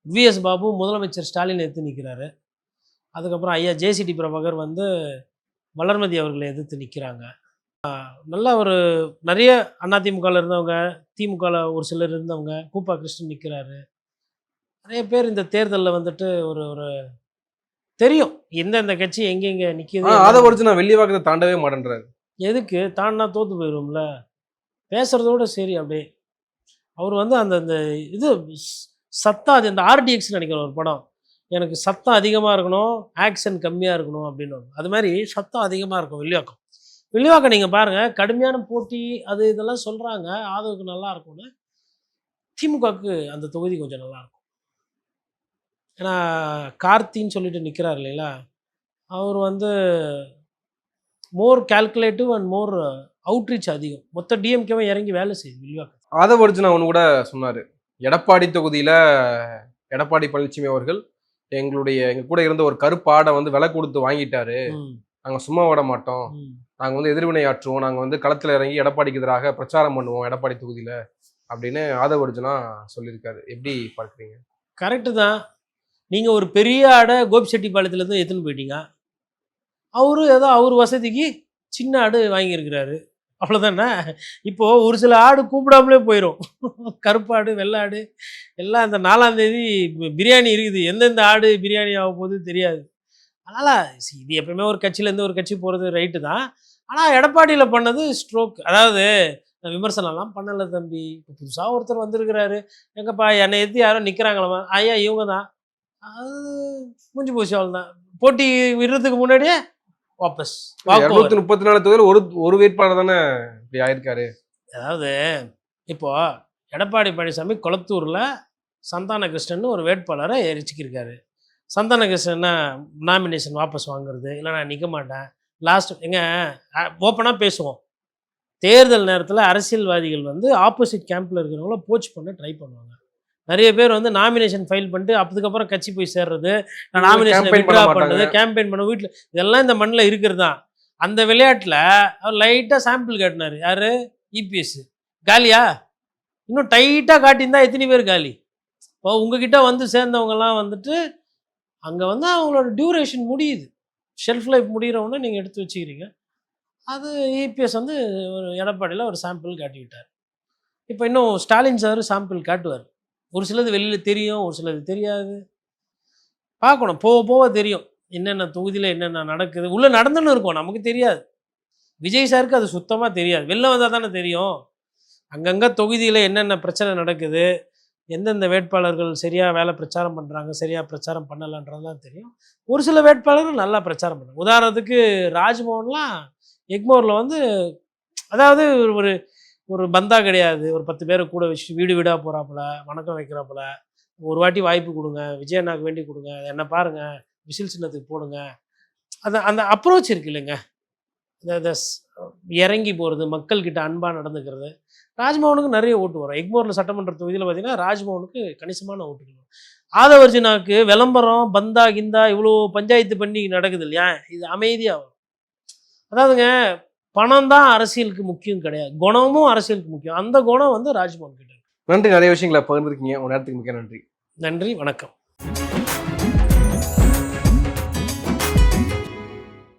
விஎஸ் பாபு முதலமைச்சர் ஸ்டாலின் எதிர்த்து நிற்கிறாரு. அதுக்கப்புறம் ஐயா ஜேசிடி பிரபாகர் வந்து வளர்மதி அவர்களை எதிர்த்து நிற்கிறாங்க. நல்ல ஒரு நிறைய அதிமுகவில் இருந்தவங்க, திமுகவில் ஒரு சிலர் இருந்தவங்க, கூப்பா கிருஷ்ணன் நிற்கிறாரு. நிறைய பேர் இந்த தேர்தலில் வந்துட்டு ஒரு ஒரு தெரியும் எந்தெந்த கட்சி எங்கெங்கே நிற்கிது. அதை வச்சு நான் வெள்ளி வாக்கத்தை தாண்டவே மாட்டேன்றாரு. எதுக்கு தாண்டினா தோற்று போயிடும்ல, பேசுகிறதோட சரி. அப்படியே அவர் வந்து அந்த அந்த இது சத்தம், அது இந்த ஆர்டிஎக்ஸ் நினைக்கிற ஒரு படம், எனக்கு சத்தம் அதிகமாக இருக்கணும், ஆக்ஷன் கம்மியாக இருக்கணும் அப்படின்னு. அது மாதிரி சத்தம் அதிகமாக இருக்கும் வெள்ளிவாக்கம். வெள்ளிவாக்கம் நீங்கள் பாருங்கள், கடுமையான போட்டி அது இதெல்லாம் சொல்கிறாங்க, ஆதவுக்கு நல்லா இருக்கும்னு. திமுகவுக்கு அந்த தொகுதி கொஞ்சம் நல்லாயிருக்கும். ஏன்னா கார்த்தின்னு சொல்லிட்டு நிற்கிறார் இல்லைங்களா, அவர் வந்து மோர் கால்குலேட்டிவ் அண்ட் மோர் அவுட்ரீச் அதிகம். மொத்த டிஎம்கேவை இறங்கி வேலை செய்யுது வில்வாக்கம். ஆதவர்ஜுனா ஒன்று கூட சொன்னார், எடப்பாடி தொகுதியில் எடப்பாடி பழனிசாமி அவர்கள் எங்க கூட இருந்த ஒரு கருப்பாடை வந்து விலை கொடுத்து வாங்கிட்டாரு, நாங்கள் சும்மா விட மாட்டோம், நாங்கள் வந்து எதிர்வினை ஆற்றுவோம், நாங்கள் வந்து களத்தில் இறங்கி எடப்பாடிக்கு எதிராக பிரச்சாரம் பண்ணுவோம் எடப்பாடி தொகுதியில் அப்படின்னு ஆதவர்ஜுனா சொல்லியிருக்காரு. எப்படி பார்க்குறீங்க? கரெக்டு தான். நீங்கள் ஒரு பெரிய ஆடை கோபிச்செட்டிப்பாளையத்துலேருந்து எடுத்துன்னு போயிட்டீங்க, அவரு ஏதோ அவர் வசதிக்கு சின்ன ஆடு வாங்கியிருக்கிறாரு, அவ்வளோதானே. இப்போது ஒரு சில ஆடு கூப்பிடாமலே போயிடும், கருப்பாடு வெள்ளாடு எல்லாம். இந்த 4ஆம் தேதி பிரியாணி இருக்குது, எந்தெந்த ஆடு பிரியாணி ஆக போகுது தெரியாது. அதனால் இது எப்பவுமே ஒரு கட்சியிலேருந்து ஒரு கட்சி போகிறது ரைட்டு தான். ஆனால் எடப்பாடியில் பண்ணது ஸ்ட்ரோக். அதாவது விமர்சனம்லாம் பண்ணலை தம்பி, இப்போ புதுசாக ஒருத்தர் வந்திருக்கிறாரு, எங்கப்பா என்னை எதிர்த்து யாரும் நிற்கிறாங்களா, ஐயா இவங்க தான், அது முடிஞ்சு போச்சு, அவ்வளோதான். போட்டி விடுறதுக்கு முன்னாடியே வாபஸ். 234 தொகுதியில் ஒரு வேட்பாளர் தானே இப்படி ஆயிருக்காரு. அதாவது இப்போ எடப்பாடி பழனிசாமி கொளத்தூரில் சந்தான கிருஷ்ணன் ஒரு வேட்பாளரை எரிச்சிக்கிருக்காரு. சந்தான கிருஷ்ணன்னா நாமினேஷன் வாபஸ் வாங்குறது, இல்லை நான் நிற்க மாட்டேன், லாஸ்ட் எங்க ஓப்பனாக பேசுவோம். தேர்தல் நேரத்தில் அரசியல்வாதிகள் வந்து ஆப்போசிட் கேம்பில் இருக்கிறவங்கள போச் பண்ண ட்ரை பண்ணுவாங்க. நிறைய பேர் வந்து நாமினேஷன் ஃபைல் பண்ணிட்டு அதுக்கப்புறம் கட்சி போய் சேர்றது, நாமினேஷன் வித்ட்ரா பண்ணுறது, கேம்பெயின் பண்ண வீட்டில், இதெல்லாம் இந்த மண்ணில் இருக்கிறது தான். அந்த விளையாட்டில் அவர் லைட்டாக சாம்பிள் காட்டினார். யார்? இபிஎஸ். காலியா? இன்னும் டைட்டாக காட்டியிருந்தா எத்தனை பேர் காலி? இப்போ உங்ககிட்ட வந்து சேர்ந்தவங்கலாம் வந்துட்டு அங்கே வந்து அவங்களோட டியூரேஷன் முடியுது, ஷெல்ஃப் லைஃப் முடிகிறவொன்னே நீங்கள் எடுத்து வச்சுக்கிறீங்க. அது இபிஎஸ் வந்து ஒரு எடப்பாடியில் ஒரு சாம்பிள் காட்டிக்கிட்டார். இப்போ இன்னும் ஸ்டாலின் சார் சாம்பிள் காட்டுவார். ஒரு சிலது வெளியில் தெரியும், ஒரு சிலது தெரியாது. பார்க்கணும், போக போக தெரியும் என்னென்ன தொகுதியில் என்னென்ன நடக்குது. உள்ளே நடந்துன்னு இருக்கும், நமக்கு தெரியாது. விஜய் சாருக்கு அது சுத்தமாக தெரியாது, வெளில வந்தால் தானே தெரியும். அங்கங்கே தொகுதியில் என்னென்ன பிரச்சனை நடக்குது, எந்தெந்த வேட்பாளர்கள் சரியாக வேலை பிரச்சாரம் பண்ணுறாங்க, சரியாக பிரச்சாரம் பண்ணலைன்றதுலாம் தெரியும். ஒரு சில வேட்பாளர்கள் நல்லா பிரச்சாரம் பண்ணுறாங்க. உதாரணத்துக்கு ராஜ்மோகன்லாம் எக்மோரில் வந்து, அதாவது ஒரு ஒரு பந்தா கிடையாது, ஒரு 10 பேரை கூட வச்சு வீடு வீடாக போகிறாப்புல, வணக்கம் வைக்கிறாப்புல, ஒரு வாட்டி வாய்ப்பு கொடுங்க, விஜய் அண்ணாக்கு வேண்டி கொடுங்க, என்ன பாருங்கள், விசில் சின்னத்துக்கு போடுங்க. அந்த அந்த அப்ரோச் இருக்கு இல்லைங்க, இந்த இறங்கி போகிறது, மக்கள்கிட்ட அன்பாக நடந்துக்கிறது. ராஜ்மோகனுக்கு நிறைய ஓட்டு வரும். எக்மோரில் சட்டமன்ற தொகுதியில் பார்த்தீங்கன்னா ராஜ்மோகனுக்கு கணிசமான ஓட்டுகள் வரும். ஆதவர்ஜுனாவுக்கு விளம்பரம், பந்தா கிந்தா இவ்வளோ பஞ்சாயத்து பண்ணி நடக்குது இல்லையா, இது அமைதியாக வரும். அதாவதுங்க, பணம் தான் அரசியலுக்கு முக்கியம் கிடையாது, குணமும் அரசியலுக்கு முக்கியம். அந்த குணம் வந்து ராஜ்மோகன் கிட்ட. நன்றி, நிறைய விஷயங்களை பகிர்ந்துருக்கீங்க. உங்க நேரத்துக்கு மிக்க நன்றி. நன்றி, வணக்கம்.